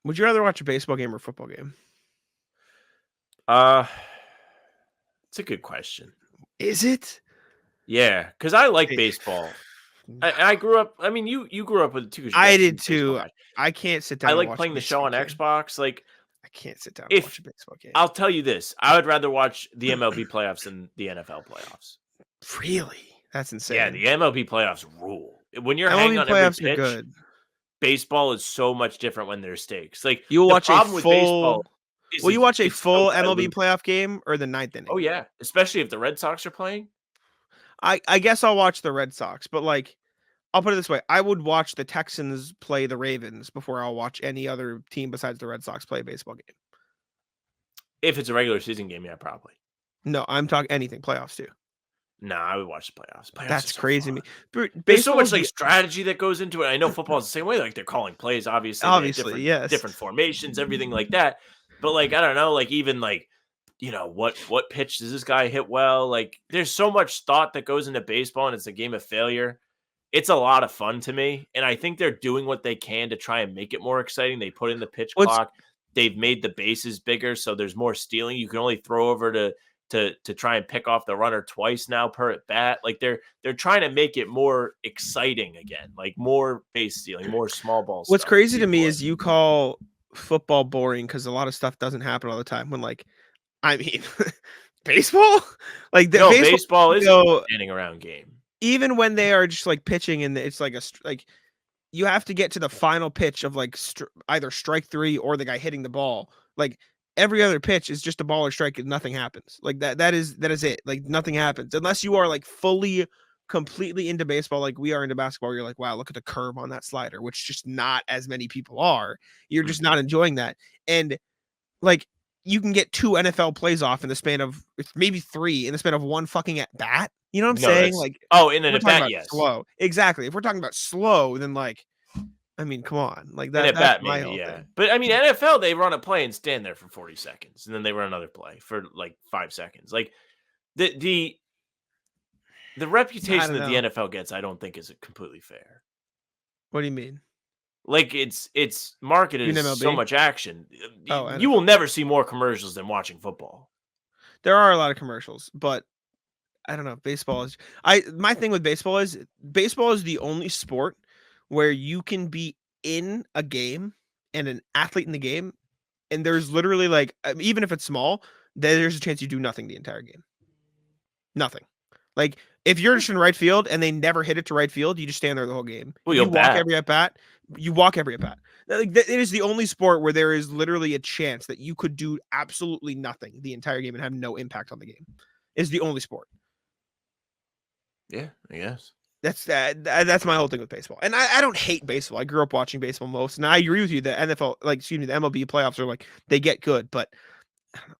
Would you rather watch a baseball game or a football game? It's a good question. Is it? Yeah, because I like baseball. I grew up. I mean, you grew up with it too. I did too. I can't sit down. I like playing the show on Xbox. Like I can't sit down and watch a baseball game. I'll tell you this: I would rather watch the MLB playoffs than the NFL playoffs. Really? That's insane. Yeah, the MLB playoffs rule. When you're MLB hanging on playoffs every pitch, are good. Baseball is so much different when there's stakes. Like you will watch a full. Will you watch a full MLB playoff game or the ninth inning? Oh yeah, especially if the Red Sox are playing. I guess I'll watch the Red Sox, but like. I'll put it this way. I would watch the Texans play the Ravens before I'll watch any other team besides the Red Sox play a baseball game. If it's a regular season game, yeah, probably. No, I'm talking anything. Playoffs too. No, I would watch the playoffs. That's crazy to me. There's so much like strategy that goes into it. I know football is the same way. Like they're calling plays, obviously, yes, different formations, everything like that. But like I don't know, like even like what pitch does this guy hit well? Like there's so much thought that goes into baseball, and it's a game of failure. it's a lot of fun to me. And I think they're doing what they can to try and make it more exciting. They put in the pitch What's- clock. They've made the bases bigger, so there's more stealing. You can only throw over to try and pick off the runner twice now per at bat. Like they're trying to make it more exciting again, like more base stealing, more small ball What's stuff. crazy to me is you call football boring because a lot of stuff doesn't happen all the time. When I mean, baseball, no, baseball is a a standing around game. even when they are just like pitching and it's like you have to get to the final pitch of either strike 3 or the guy hitting the ball. Like every other pitch is just a ball or strike and nothing happens. Like that is it. Like nothing happens unless you are like fully completely into baseball like we are into basketball. You're like, wow, look at the curve on that slider, which just not as many people are. You're just not enjoying that. And like you can get 2 NFL plays off in the span of maybe 3 in the span of one fucking at bat. You know what I'm saying? Like, in an we're at talking bat, about yes. slow. Exactly. If we're talking about slow, then I mean, come on. Like that. In at That's bat, my maybe, whole yeah. thing. But I mean, NFL, they run a play and stand there for 40 seconds, and then they run another play for like 5 seconds. Like the reputation that the NFL gets, I don't think is completely fair. What do you mean? Like it's marketed as so much action. You will never see more commercials than watching football. There are a lot of commercials, but I don't know. Baseball is my thing with baseball is the only sport where you can be in a game and an athlete in the game, and there's literally like even if it's small, there's a chance you do nothing the entire game. Nothing. Like if you're just in right field and they never hit it to right field, you just stand there the whole game. Well, you walk every at bat. You walk every at bat. Like it is the only sport where there is literally a chance that you could do absolutely nothing the entire game and have no impact on the game. It's the only sport. Yeah, I guess. That's my whole thing with baseball. And I don't hate baseball. I grew up watching baseball most. And I agree with you that the MLB playoffs are like they get good, but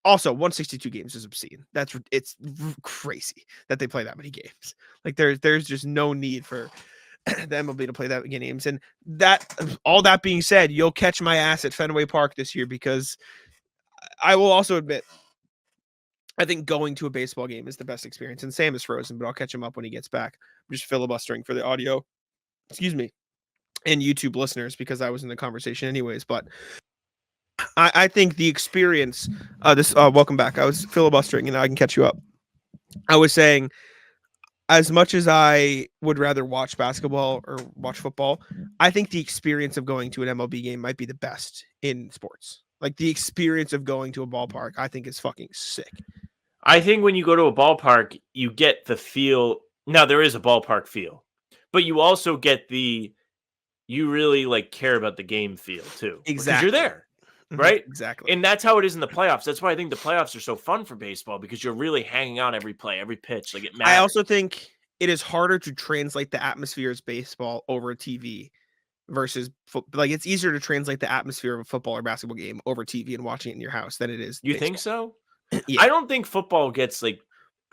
also 162 games is obscene. It's crazy that they play that many games. Like there's just no need for the MLB to play that many games. And all that being said, you'll catch my ass at Fenway Park this year because I will also admit I think going to a baseball game is the best experience. And Sam is frozen, but I'll catch him up when he gets back. I'm just filibustering for the audio, and YouTube listeners because I was in the conversation anyways. But I think the experience, welcome back. I was filibustering and now I can catch you up. I was saying, as much as I would rather watch basketball or watch football, I think the experience of going to an MLB game might be the best in sports. Like the experience of going to a ballpark, I think is fucking sick. I think when you go to a ballpark, you get the feel. Now there is a ballpark feel, but you also get you really like care about the game feel too. Exactly. Because you're there, right? Exactly. And that's how it is in the playoffs. That's why I think the playoffs are so fun for baseball because you're really hanging on every play, every pitch. Like it matters. I also think it is harder to translate the atmosphere of baseball over TV versus like it's easier to translate the atmosphere of a football or basketball game over TV and watching it in your house than it is. You baseball. Think so? Yeah. I don't think football gets like.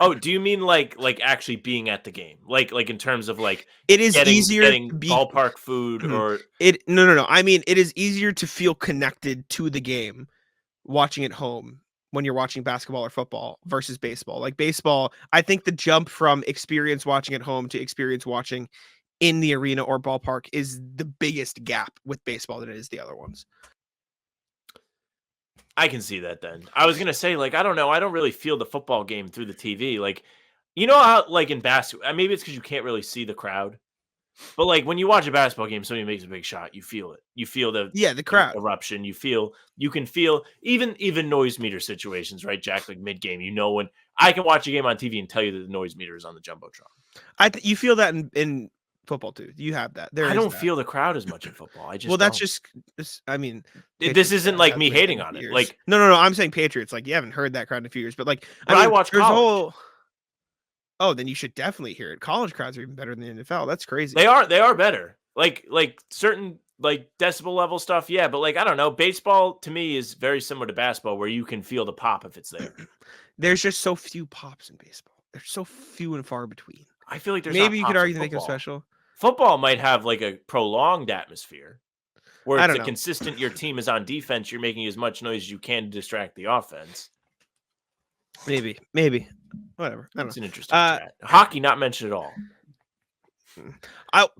Oh, do you mean like actually being at the game? Like in terms of like it is easier getting to be ballpark food or no. I mean, it is easier to feel connected to the game watching at home when you're watching basketball or football versus baseball. Like baseball, I think the jump from experience watching at home to experience watching in the arena or ballpark is the biggest gap with baseball than it is the other ones. I can see that then. I was going to say, like, I don't know. I don't really feel the football game through the TV. Like, you know how, like, in basketball, maybe it's because you can't really see the crowd. But, like, when you watch a basketball game, somebody makes a big shot, you feel it. You feel the crowd eruption. You can feel even noise meter situations, right, Jack? Like, mid-game, when I can watch a game on TV and tell you that the noise meter is on the Jumbotron. You feel that in football too. You have that. I don't feel the crowd as much in football. I just that's just. I mean, this isn't like me hating on it. Like no. I'm saying Patriots. Like you haven't heard that crowd in a few years, but like I watch college. Oh, then you should definitely hear it. College crowds are even better than the NFL. That's crazy. They are better. Like certain like decibel level stuff. Yeah, but like I don't know. Baseball to me is very similar to basketball, where you can feel the pop if it's there. There's just so few pops in baseball. There's so few and far between. I feel like there's maybe you could argue to make them special. Football might have like a prolonged atmosphere where it's consistent. Your team is on defense. You're making as much noise as you can to distract the offense. Maybe. Whatever. That's an interesting chat. Hockey not mentioned at all.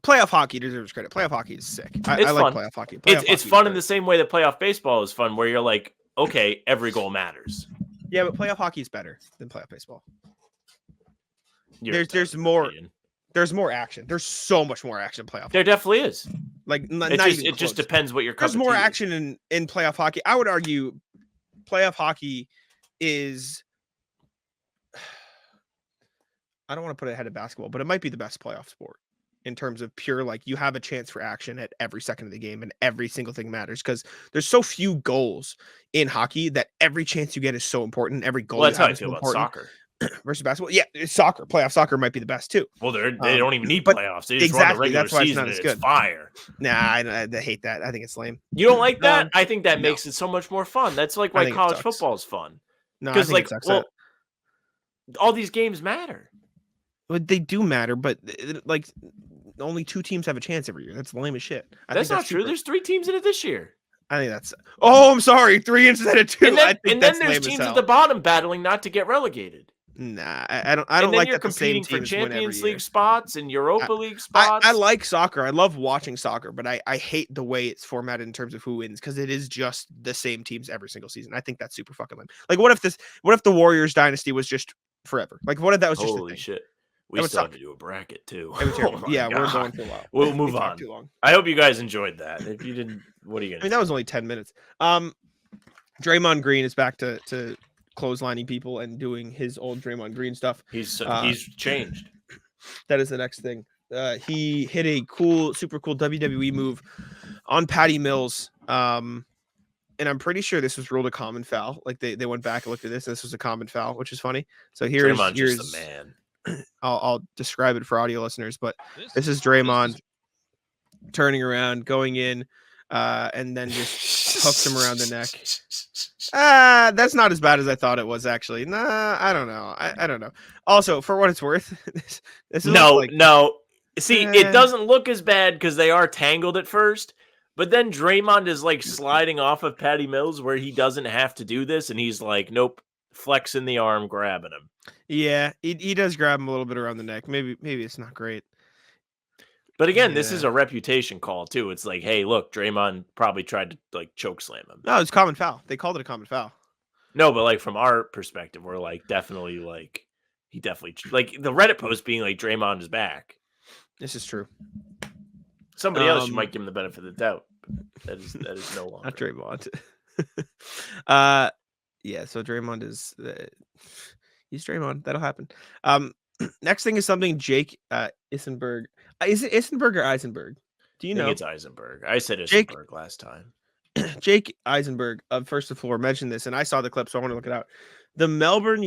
Playoff hockey deserves credit. Playoff hockey is sick. I It's like fun. playoff hockey. It's fun in the same way that playoff baseball is fun, where you're like, okay, every goal matters. Yeah, but playoff hockey is better than playoff baseball. You're There's more. There's more action. There's so much more action in playoff. There definitely is. Like It just depends what your cup There's more of tea action in playoff hockey. I would argue playoff hockey is, I don't want to put it ahead of basketball, but it might be the best playoff sport in terms of pure, like, you have a chance for action at every second of the game and every single thing matters because there's so few goals in hockey that every chance you get is so important. Every goal Well, that's how I is feel about important soccer. versus basketball. Yeah, it's soccer. Playoff soccer might be the best too. Well, they don't even need but playoffs. They just run the regular that's why season. it's not as It's good. fire. Nah, I hate that. I think it's lame. You don't like that? I think that makes it so much more fun. That's like I why think it college sucks. football is fun. No, Because like, well, all these games matter. but they do matter. But like, only 2 teams have a chance every year. That's lame as shit. That's not true. There's 3 teams in it this year. I think that's. Oh, I'm sorry. 3 instead of 2. And then, I think there's teams at the bottom battling not to get relegated. Nah, I don't. I And don't then like you're that the same competing for teams win every Champions year. League spots and Europa League spots. I like soccer. I love watching soccer, but I hate the way it's formatted in terms of who wins because it is just the same teams every single season. I think that's super fucking lame. Like, what if the Warriors dynasty was just forever? Like, what if that was just Holy shit? We would still have suck. to do a bracket too. It would Oh my yeah, we're God. going for a while. We'll We move talked on. Too long. I hope you guys enjoyed that. If you didn't, what are you I gonna mean, that was only 10 minutes. Draymond Green is back to clotheslining people and doing his old Draymond Green stuff. He's changed. That is the next thing. He hit a super cool WWE move on Patty Mills. And I'm pretty sure this was ruled a common foul. Like they went back and looked at this. And this was a common foul, which is funny. So here's just the man. I'll describe it for audio listeners, but this is Draymond turning around, going in, and then just hooks him around the neck. That's not as bad as I thought it was, actually. Nah, I don't know. I don't know. Also, for what it's worth, this is no. See, it doesn't look as bad because they are tangled at first, but then Draymond is like sliding off of Patty Mills where he doesn't have to do this, and he's like, nope, flexing the arm, grabbing him. Yeah, he does grab him a little bit around the neck. Maybe it's not great. But again, this is a reputation call too. It's like, hey, look, Draymond probably tried to like choke slam him. No, it's common foul. They called it a common foul. No, but like from our perspective, we're like definitely like he definitely like the Reddit post being like Draymond is back. This is true. Somebody else you might give him the benefit of the doubt. That is no longer not Draymond. Yeah. So Draymond is he's Draymond. That'll happen. Next thing is something Jake Eisenberg. Is it Eisenberg or Eisenberg? Do you know? I think it's Eisenberg. I said Eisenberg last time. Jake Eisenberg of First to Floor mentioned this, and I saw the clip, so I want to look it out. The Melbourne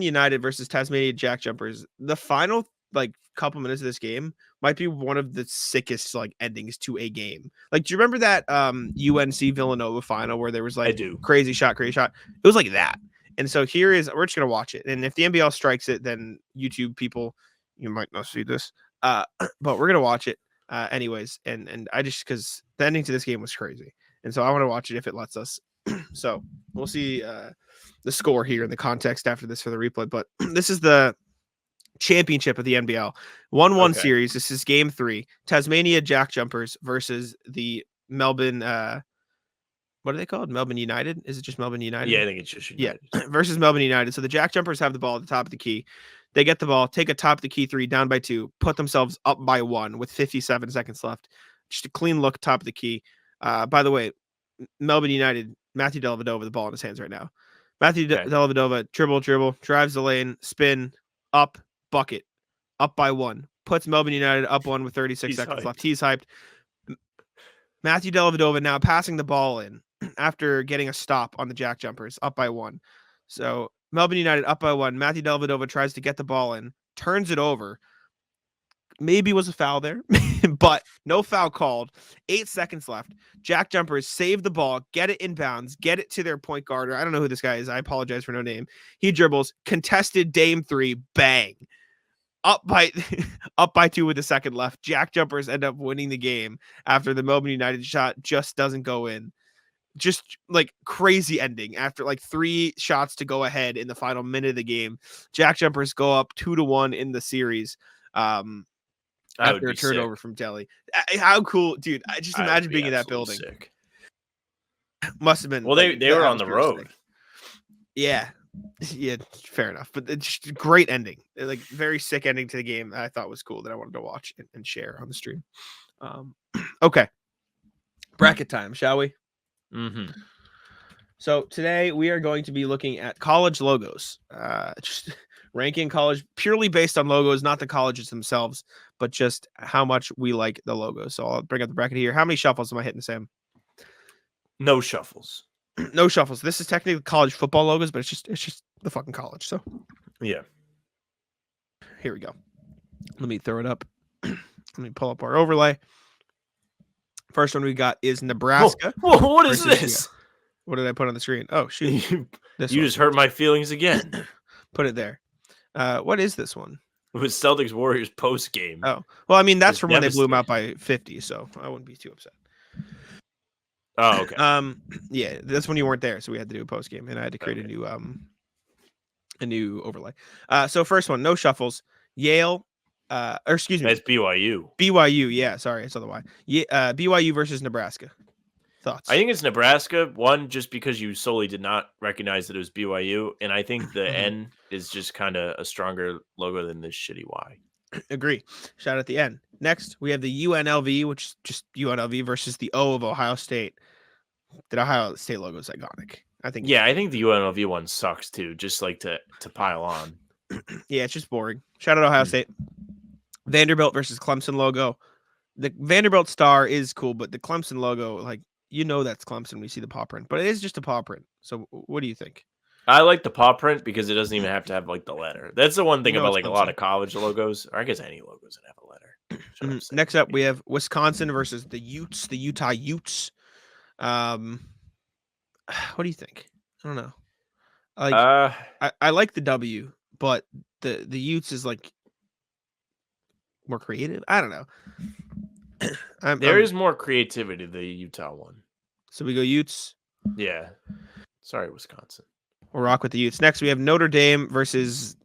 United versus Tasmania Jack Jumpers. The final like couple minutes of this game might be one of the sickest like endings to a game. Like, do you remember that UNC Villanova final where there was like crazy shot? It was like that. And so we're just gonna watch it. And if the NBL strikes it, then YouTube people, you might not see this. But we're gonna watch it anyways. And I just because the ending to this game was crazy. And so I want to watch it if it lets us. So we'll see the score here in the context after this for the replay. But this is the championship of the NBL 1-1 series. This is game 3. Tasmania Jack Jumpers versus the Melbourne. What are they called? Melbourne United? Is it just Melbourne United? Yeah, I think it's just United. Yeah, versus Melbourne United. So the Jack Jumpers have the ball at the top of the key. They get the ball, take a top of the key 3, down by 2, put themselves up by 1 with 57 seconds left. Just a clean look, top of the key. By the way, Melbourne United, Matthew Dellavedova, the ball in his hands right now. Matthew Dellavedova, dribble, drives the lane, spin, up, bucket, up by 1. Puts Melbourne United up 1 with 36 seconds left. He's hyped. Matthew Dellavedova now passing the ball in after getting a stop on the Jack Jumpers, up by 1. So Melbourne United up by 1. Matthew Dellavedova tries to get the ball in, turns it over. Maybe was a foul there, but no foul called. 8 seconds left. Jack Jumpers save the ball, get it inbounds, get it to their point guard. I don't know who this guy is. I apologize for no name. He dribbles, contested Dame 3, bang. Up by 2 with a second left. Jack Jumpers end up winning the game after the Melbourne United shot just doesn't go in. Just like crazy ending after like 3 shots to go ahead in the final minute of the game. Jack Jumpers go up 2-1 in the series. That would after be a turnover sick. from Delhi. How cool, dude! I just That would imagine be being in that absolutely building. Sick. Must have been. Well, like, they were on the atmosphere was road. sick. Yeah, yeah, fair enough. But it's just a great ending, like very sick ending to the game that I thought was cool that I wanted to watch and share on the stream. Okay, bracket time, shall we? Mm-hmm. So today we are going to be looking at college logos, just ranking college purely based on logos, not the colleges themselves, but just how much we like the logos. So I'll bring up the bracket here. How many shuffles am I hitting, Sam? No shuffles. No shuffles. This is technically college football logos, but it's just the fucking college. So Yeah. here we go. Let me throw it up. Let me pull up our overlay. First one we got is Nebraska. Whoa, what is versus- this? What did I put on the screen? Oh shoot! You This just hurt my feelings again. Put it there. What is this one? It was Celtics Warriors post game. Oh, well, I mean that's It's from when they blew them out by 50, so I wouldn't be too upset. Oh, okay. Yeah, that's when you weren't there, so we had to do a post game, and I had to create a new overlay. So first one, no shuffles. Yale, or excuse me, That's BYU. BYU. Yeah, sorry, I saw the Y. Yeah, BYU versus Nebraska. Thoughts? I think it's Nebraska. One, just because you solely did not recognize that it was BYU, and I think the N is just kind of a stronger logo than this shitty Y. Agree. Shout at the end. Next, we have the UNLV, which is just UNLV versus the O of Ohio State. The Ohio State logo is iconic. I think. Yeah, I think the UNLV one sucks too. Just like to pile on. Yeah, it's just boring. Shout out Ohio Mm. State. Vanderbilt versus Clemson logo. The Vanderbilt star is cool, but the Clemson logo, like, you know, that's Clemson when you see the paw print, but it is just a paw print. So what do you think? I like the paw print because it doesn't even have to have like the letter. That's the one thing No, about it's like a lot Clemson. of college logos, or I guess any logos that have a letter. That's what I'm saying. Next up, we have Wisconsin versus the Utes, the Utah Utes. What do you think? I don't know. I like the W, but the Utes is like more creative. I don't know. There is more creativity to the Utah one. So we go Utes. Yeah. Sorry, Wisconsin. We'll rock with the Utes. Next, we have Notre Dame versus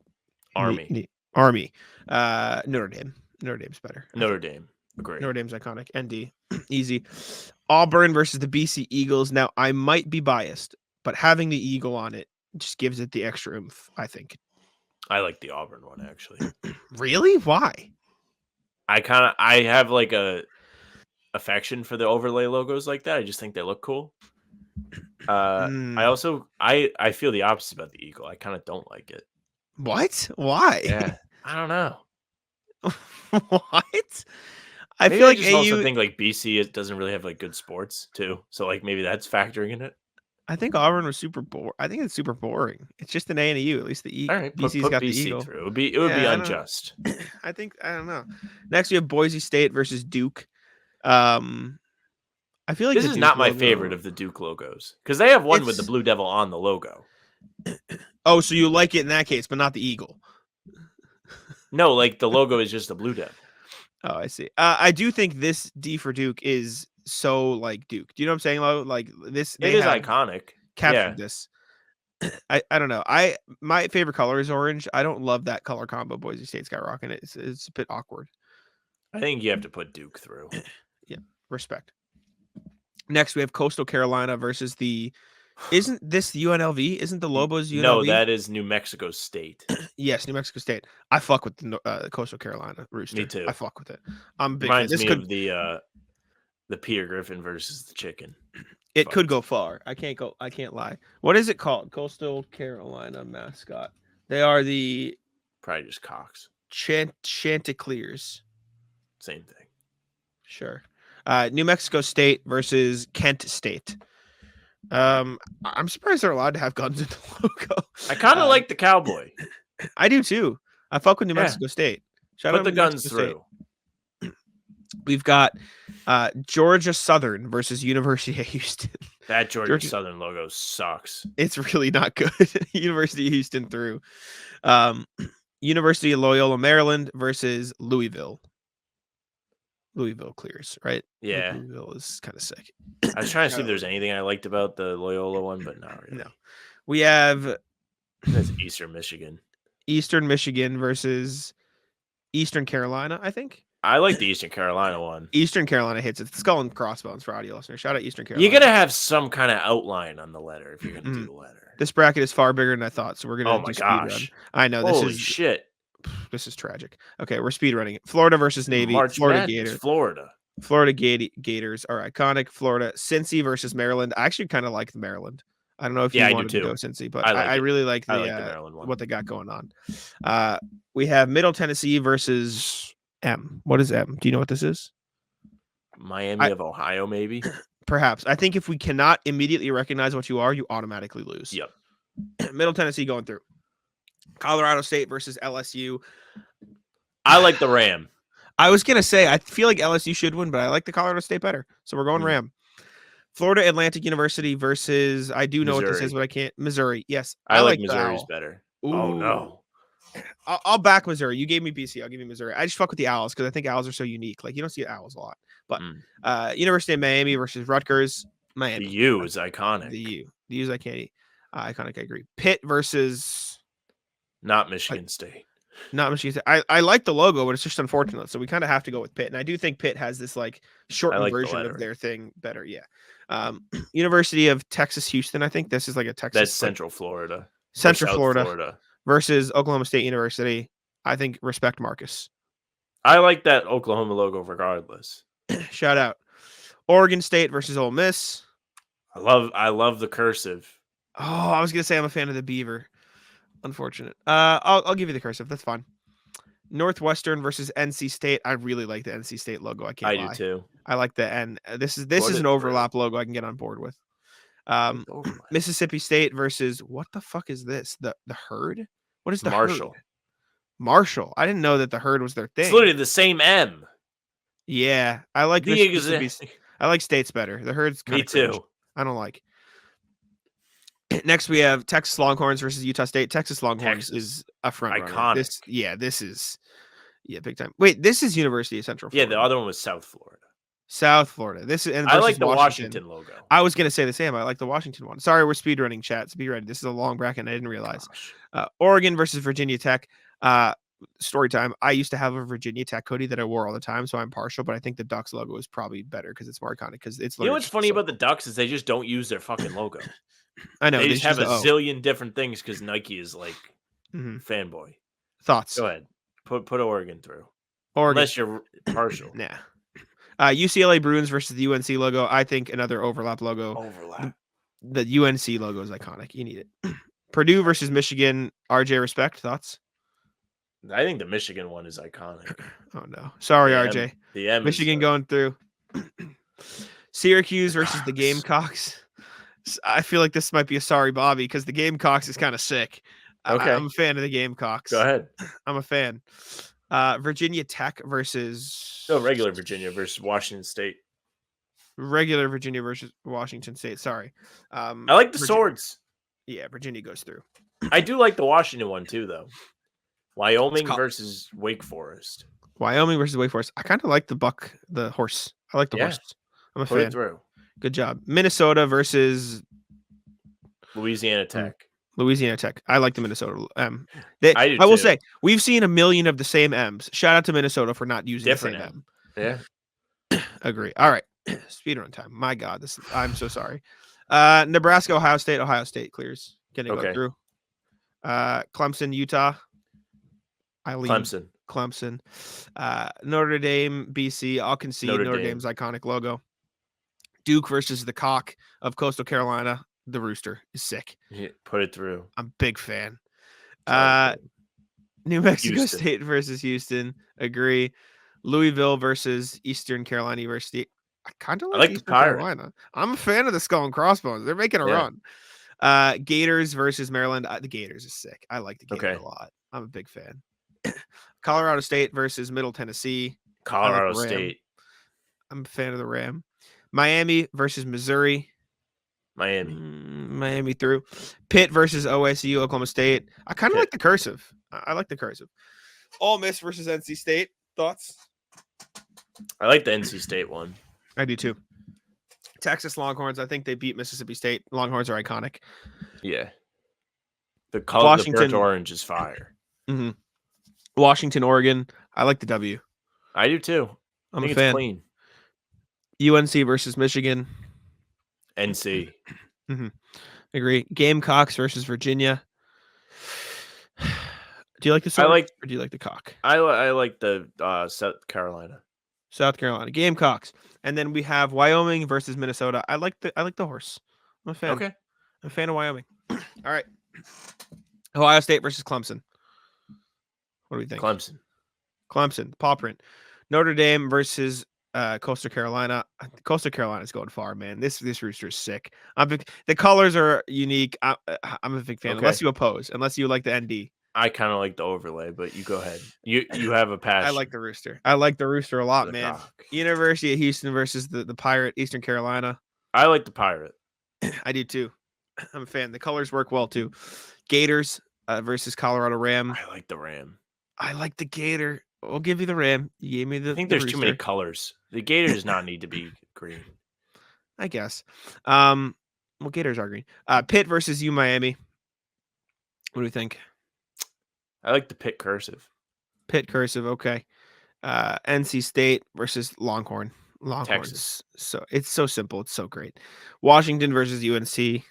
Army. Army. Notre Dame. Notre Dame's better. Notre Dame. Great. Notre Dame's iconic. ND. Easy. Auburn versus the BC Eagles. Now, I might be biased, but having the Eagle on it just gives it the extra oomph, I think. I like the Auburn one, actually. Really? Why? I have like a affection for the overlay logos like that. I just think they look cool. I feel the opposite about the Eagle. I kind of don't like it. What? Why? Yeah. I don't know. What? I Maybe feel like just AU. also think like BC it doesn't really have like good sports too. So like maybe that's factoring in it. I think Auburn was super boring. I think it's super boring. It's just an A and a U. At least the All right, BC's put got the BC Eagle. through. It would be unjust. I don't know. Next, we have Boise State versus Duke. I feel like This the is Duke not my logo- favorite of the Duke logos because they have one with the It's- Blue Devil on the logo. Oh, so you like it in that case, but not the Eagle. No, like the logo is just the Blue Devil. Oh, I see. I do think this D for Duke is so like Duke. Do you know what I'm saying, Lo? Like this, It is iconic. Captured this. I don't know. My favorite color is orange. I don't love that color combo Boise State's got rocking it. It's a bit awkward. I think you have to put Duke through. Respect. Next, we have Coastal Carolina versus the. Isn't this UNLV? Isn't the Lobos UNLV? No, that is New Mexico State. Yes, New Mexico State. I fuck with the Coastal Carolina Rooster. Me too. I fuck with it. I'm a big fan. Reminds This me could of the Peter Griffin versus the chicken. it could go far. I can't lie. What is it called? Coastal Carolina mascot. They are the Probably just Cox. Chanticleers. Same thing. Sure. New Mexico State versus Kent State. I'm surprised they're allowed to have guns in the logo. I kind of like the cowboy. I do too. I fuck with New Yeah. Mexico State. Shout Put out the New guns Mexico State. through. We've got Georgia Southern versus University of Houston. That Georgia Georgia- Southern logo sucks. It's really not good. University of Houston through. University of Loyola, Maryland versus Louisville. Louisville clears, right? Yeah. Louisville is kind of sick. I was trying to see if there's anything I liked about the Loyola one, but not really. No. We have That's Eastern Michigan. Eastern Michigan versus Eastern Carolina, I think. I like the Eastern Carolina one. Eastern Carolina hits it. Skull and crossbones for audio listeners. Shout out Eastern Carolina. You're gonna have some kind of outline on the letter if you're gonna do the letter. This bracket is far bigger than I thought, so we're gonna do speed run. I know Holy shit. This is tragic. Okay, we're speed running it. Florida versus Navy. March Florida Madness, Gators. Florida Gators are iconic. Florida. Cincy versus Maryland. I actually kind of like the Maryland. I don't know if you wanted to go Cincy, but I really like the Maryland one. What they got going on. We have Middle Tennessee versus M. What is M? Do you know what this is? Miami of Ohio, maybe? Perhaps. I think if we cannot immediately recognize what you are, you automatically lose. Yep. Middle Tennessee going through. Colorado State versus LSU. I like the Ram. I was going to say, I feel like LSU should win, but I like the Colorado State better. So we're going Ram. Florida Atlantic University versus, I do know Missouri. what this is, but I can't. Missouri. Yes. I like Missouri's better. Ooh. Oh, no. I'll back Missouri. You gave me BC. I'll give you Missouri. I just fuck with the Owls because I think Owls are so unique. Like, you don't see Owls a lot. But University of Miami versus Rutgers. Miami. The U is iconic. The U is iconic. I agree. Pitt versus... Not Michigan State. Not Michigan State. I like the logo, but it's just unfortunate. So we kind of have to go with Pitt. And I do think Pitt has this like shortened version of their thing better. Yeah. University of Texas Houston. I think this is like a Texas. That's Central Florida. Central Florida versus Oklahoma State University. I think respect Marcus. I like that Oklahoma logo regardless. Shout out. Oregon State versus Ole Miss. I love the cursive. Oh, I was gonna say I'm a fan of the Beaver. Unfortunate. I'll give you the cursive. That's fine. Northwestern versus NC State. I really like the NC State logo. I do too. I like the N. This is an overlap logo I can get on board with. Mississippi State versus what the fuck is this? The Herd? What is the Marshall? Herd? Marshall. I didn't know that the Herd was their thing. It's literally the same M. Yeah, I like Mississippi. I like States better. The Herd's kind of cringe. Me too. I don't like. Next, we have Texas Longhorns versus Utah State. Texas Longhorns is a front runner. This is big time. Wait, this is University of Central Florida. Yeah, the other one was South Florida. South Florida. This is. I like the Washington logo. I was gonna say the same. I like the Washington one. Sorry, we're speedrunning chat. Be ready. This is a long bracket. And I didn't realize. Oregon versus Virginia Tech. Story time. I used to have a Virginia Tech hoodie that I wore all the time, so I'm partial. But I think the Ducks logo is probably better because it's more iconic. Because it's. You know what's funny about the Ducks is they just don't use their fucking logo. I know they just have a zillion different things because Nike is like fanboy. Thoughts? Go ahead. Put Oregon through. Oregon. Unless you're partial. Nah. UCLA Bruins versus the UNC logo. I think another overlap logo. The UNC logo is iconic. You need it. Purdue versus Michigan. RJ, respect. Thoughts? I think the Michigan one is iconic. Oh no. Sorry, RJ. The M Michigan going through. Syracuse versus the Gamecocks. I feel like this might be a sorry Bobby because the Gamecocks is kind of sick. Okay. I'm a fan of the Gamecocks. Go ahead. I'm a fan. Virginia Tech versus regular Virginia versus Washington State. Regular Virginia versus Washington State. Sorry. I like the swords. Yeah, Virginia goes through. I do like the Washington one too, though. Wyoming versus Wake Forest. Wyoming versus Wake Forest. I kind of like the horse. I like the horse. I'm a fan. Put it through. Good job. Minnesota versus Louisiana Tech. Louisiana Tech. I like the Minnesota M. I will say we've seen a million of the same M's. Shout out to Minnesota for not using different the same M. Yeah. Agree. All right. Speedrun time. My God, I'm so sorry. Nebraska, Ohio State clears. Can it go through? Clemson, Utah. Clemson. Notre Dame, BC. I'll concede Notre Dame's iconic logo. Duke versus the Cock of Coastal Carolina. The Rooster is sick. Yeah, put it through. I'm a big fan. New Mexico State versus Houston. Agree. Louisville versus Eastern Carolina University. I kind of like Eastern Carolina. I'm a fan of the Skull and Crossbones. They're making a run. Gators versus Maryland. The Gators is sick. I like the Gators a lot. I'm a big fan. Colorado State versus Middle Tennessee. Colorado State. I'm a fan of the Ram. Miami versus Missouri. Miami through. Pitt versus OSU, Oklahoma State. I kind of like the cursive. I like the cursive. Ole Miss versus NC State. Thoughts? I like the NC State one. I do too. Texas Longhorns. I think they beat Mississippi State. Longhorns are iconic. Yeah. The color, the burnt orange is fire. Mm-hmm. Washington, Oregon. I like the W. I do too. I I'm think a it's fan. clean. UNC versus Michigan. NC. Agree. Gamecocks versus Virginia. Do you like the I sword like or do you like the cock? I like the South Carolina. South Carolina Gamecocks, and then we have Wyoming versus Minnesota. I like the horse. I'm a fan. Okay. I'm a fan of Wyoming. All right. Ohio State versus Clemson. What do we think? Clemson. Paw print. Notre Dame versus Coastal Carolina. Coastal Carolina's going far, man. This rooster is sick. The colors are unique. I'm a big fan. Okay. Unless you oppose. Unless you like the ND. I kind of like the overlay, but you go ahead. You have a passion. I like the rooster. I like the rooster a lot, The man. cock. University of Houston versus the Pirate, Eastern Carolina. I like the Pirate. I do too. I'm a fan. The colors work well too. Gators versus Colorado Ram. I like the Ram. I like the Gator. We'll give you the Ram. You gave me the. I think the there's too many rooster, colors. The Gator does not need to be green. I guess. Well, Gators are green. Pitt versus U Miami. What do we think? I like the Pitt cursive. Pitt cursive. Okay. NC State versus Longhorn. Longhorns. Texas. So it's so simple. It's so great. Washington versus UNC.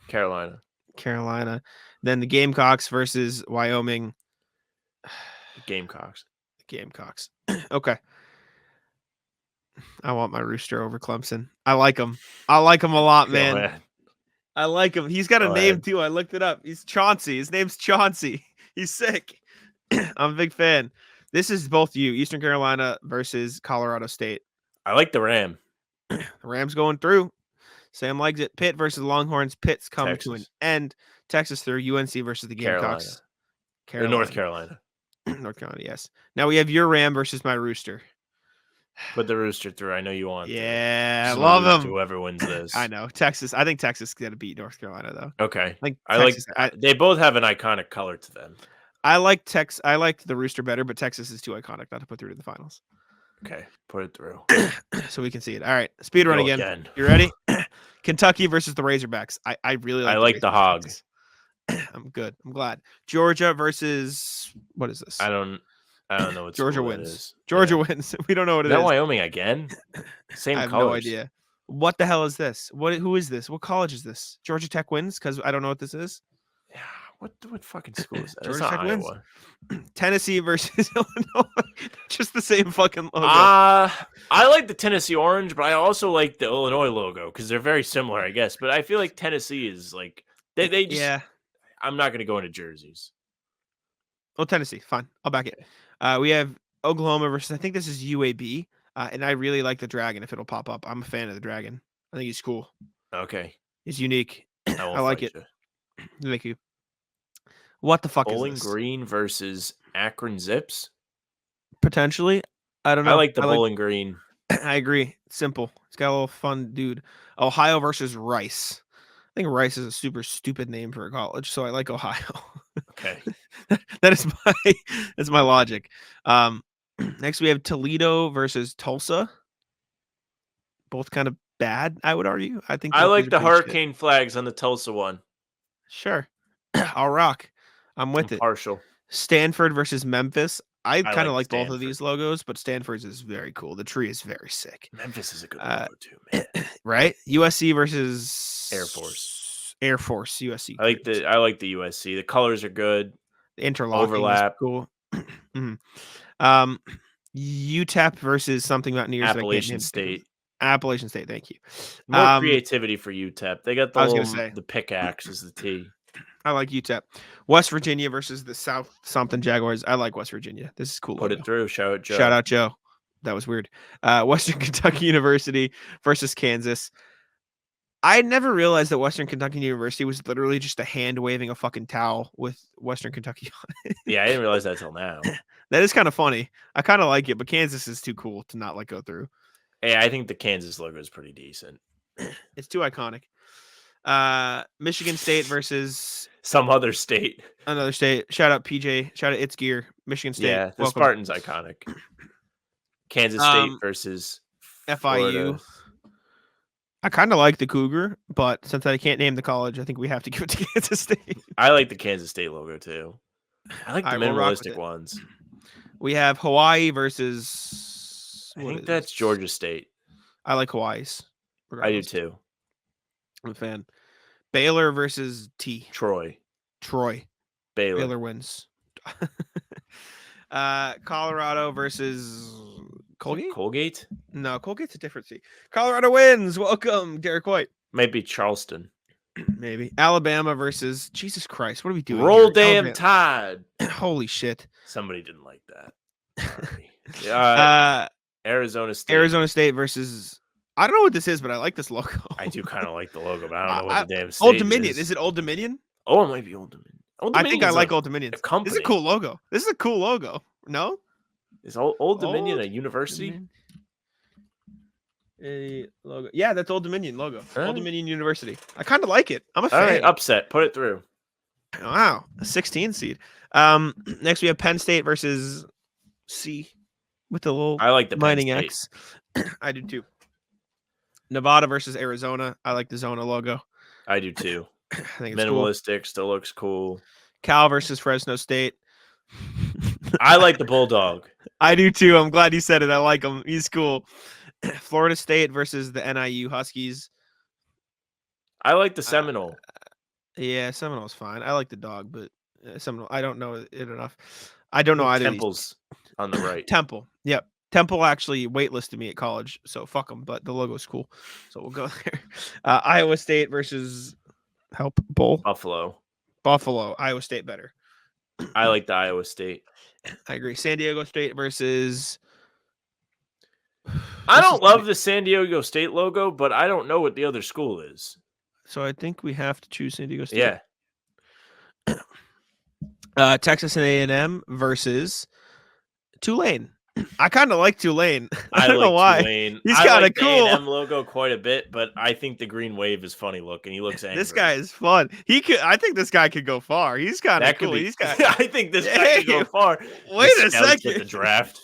Carolina. Then the Gamecocks versus Wyoming. Gamecocks. Okay. I want my rooster over Clemson. I like him. I like him a lot, Go man. ahead. I like him. He's got a Go name ahead. too. I looked it up. He's Chauncey. His name's Chauncey. He's sick. I'm a big fan. This is both you, Eastern Carolina versus Colorado State. I like the Ram. The Rams going through. Sam likes it. Pitt versus Longhorns. Pitt's come to an Texas. end. Texas through. UNC versus the Gamecocks. Or North Carolina. North Carolina, yes. Now we have your Ram versus my Rooster. Put the Rooster through. I know you want. Yeah, Just love lose to him. Whoever wins this. I know. Texas. I think Texas is going to beat North Carolina, though. Okay. I Texas, like they both have an iconic color to them. I like the Rooster better, but Texas is too iconic not to put through to the finals. Okay. Put it through. So we can see it. All right. Speed run Go again. You ready? Kentucky versus the Razorbacks. I really like I like the Hog. I'm good. I'm glad. Georgia versus what is this? I don't know what Georgia school that wins. is. Georgia Yeah. wins. We don't know what it Is that is. Wyoming again? Same I have colors. no idea. What the hell is this? Who is this? What college is this? Georgia Tech wins because I don't know what this is. Yeah. What fucking school is that? Georgia It's not Tech wins. Iowa. Tennessee versus Illinois. Just the same fucking logo. I like the Tennessee orange, but I also like the Illinois logo because they're very similar, I guess. But I feel like Tennessee is like they just. Yeah. I'm not going to go into jerseys. Well, Tennessee, fine. I'll back it. We have Oklahoma versus I think this is UAB, and I really like the Dragon. If it'll pop up, I'm a fan of the Dragon. I think he's cool. Okay. He's unique. I won't I like fight it. you. Thank you. What the fuck Bowling is this? Green versus Akron Zips. Potentially, I don't know. I like the Bowling Green. I agree. It's simple. It's got a little fun, dude. Ohio versus Rice. I think Rice is a super stupid name for a college, so I like Ohio. Okay. That's my logic. Next we have Toledo versus Tulsa. Both kind of bad, I would argue. I think I both like these the are pretty shit. hurricane flags on the Tulsa one. Sure. I'll rock. I'm with I'm it. partial. Stanford versus Memphis. I kind of like both of Stanford. these logos, but Stanford's is very cool. The tree is very sick. Memphis is a good logo too, man. Right? USC versus Air Force. USC. I like the USC. The colors are good. The interlocking overlap. is cool. UTEP versus something Mountaineers. Appalachian State. Appalachian State. Thank you. More creativity for UTEP. They got I was gonna say. the pickaxe is the T. I like UTEP. West Virginia versus the South something Jaguars. I like West Virginia. This is cool. Put it through. Shout out Joe. Shout out Joe. That was weird. Western Kentucky University versus Kansas. I never realized that Western Kentucky University was literally just a hand waving a fucking towel with Western Kentucky on it. Yeah, I didn't realize that till now. That is kind of funny. I kind of like it, but Kansas is too cool to not let go through. Hey, I think the Kansas logo is pretty decent. It's too iconic. Michigan State versus Some other state. another state. Shout out PJ. Shout out It's Gear. Michigan State. Yeah, the Welcome. Spartans iconic. Kansas State versus FIU. Florida. I kind of like the Cougar, but since I can't name the college, I think we have to give it to Kansas State. I like the Kansas State logo too. I like the All right, we'll rock with minimalistic it. ones. We have Hawaii versus I think that's Georgia State. I like Hawaii's. I do too. I'm a fan. Baylor versus Troy. Baylor wins. Colorado versus Colgate? No, Colgate's a different seat. Colorado wins. Welcome, Derek White. Might be Charleston. Maybe. Alabama versus Jesus Christ. What are we doing? Roll here? damn Tide. Holy shit. Somebody didn't like that. Sorry. Arizona State versus I don't know what this is, but I like this logo. I do kind of like the logo, but I don't know what the damn state Old Dominion. Is it Old Dominion? Oh, it might be Old Dominion. I think I like Old Dominion. This is a cool logo. This is a cool logo. No? Is Old Dominion a university? A logo. Yeah, that's Old Dominion logo. Old Dominion University. I kind of like it. I'm a fan. All right, upset. Put it through. Wow, a 16 seed. Next we have Penn State versus C with the little I like the mining Penn X. I do too. Nevada versus Arizona. I like the Zona logo. I do too. I think it's minimalistic, cool. Still looks cool. Cal versus Fresno State. I like the Bulldog. I do too. I'm glad you said it. I like him. He's cool. Florida State versus the NIU Huskies. I like the Seminole. Yeah, Seminole's fine. I like the dog, but Seminole, I don't know it enough. I don't know either. Temple's on the right. Temple. Yep. Temple actually waitlisted me at college, so fuck them, but the logo's cool. So we'll go there. Iowa State versus Bowl. Buffalo. Iowa State better. I like the Iowa State. I agree. San Diego State versus... I don't love the San Diego State logo, but I don't know what the other school is. So I think we have to choose San Diego State. Yeah. Texas and A&M versus Tulane. I kind of like Tulane. I don't know why. Tulane. He's kind of the cool. A&M logo quite a bit, but I think the green wave is funny looking. He looks angry. This guy is fun. I think this guy could go far. He's kind of cool. I think this guy could go far. Wait a second. At the draft.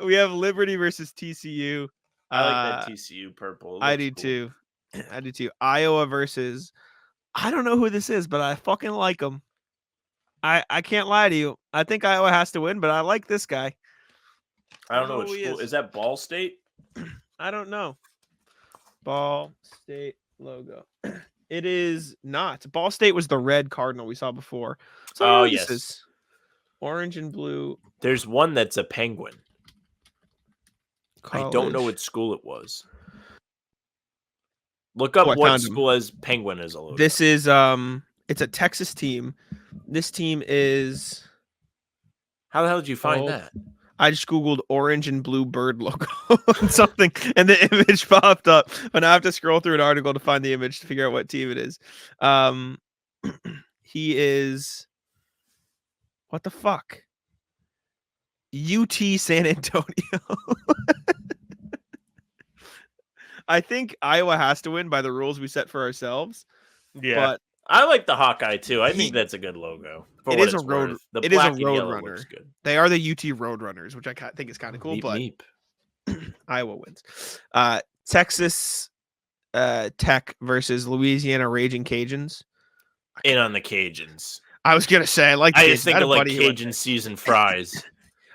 We have Liberty versus TCU. I like that TCU purple. I do too. I do too. Iowa versus. I don't know who this is, but I fucking like him. I can't lie to you. I think Iowa has to win, but I like this guy. I don't know which school. Is that Ball State? I don't know. Ball State logo. It is not. Ball State was the red cardinal we saw before. So yes. This is orange and blue. There's one that's a penguin. College. I don't know what school it was. Look up what school has penguin as a logo. This is it's a Texas team. This team is. How the hell did you find that? I just Googled orange and blue bird logo and something, and the image popped up. But I have to scroll through an article to find the image to figure out what team it is. He is. What the fuck? UT San Antonio. I think Iowa has to win by the rules we set for ourselves. Yeah. But I like the Hawkeye too. I think that's a good logo. It is a road. It is a road runner. They are the UT Roadrunners, which I think is kind of cool. But Iowa wins. Texas Tech versus Louisiana Raging Cajuns. In on the Cajuns. I was gonna say I just think of like Cajun seasoned fries.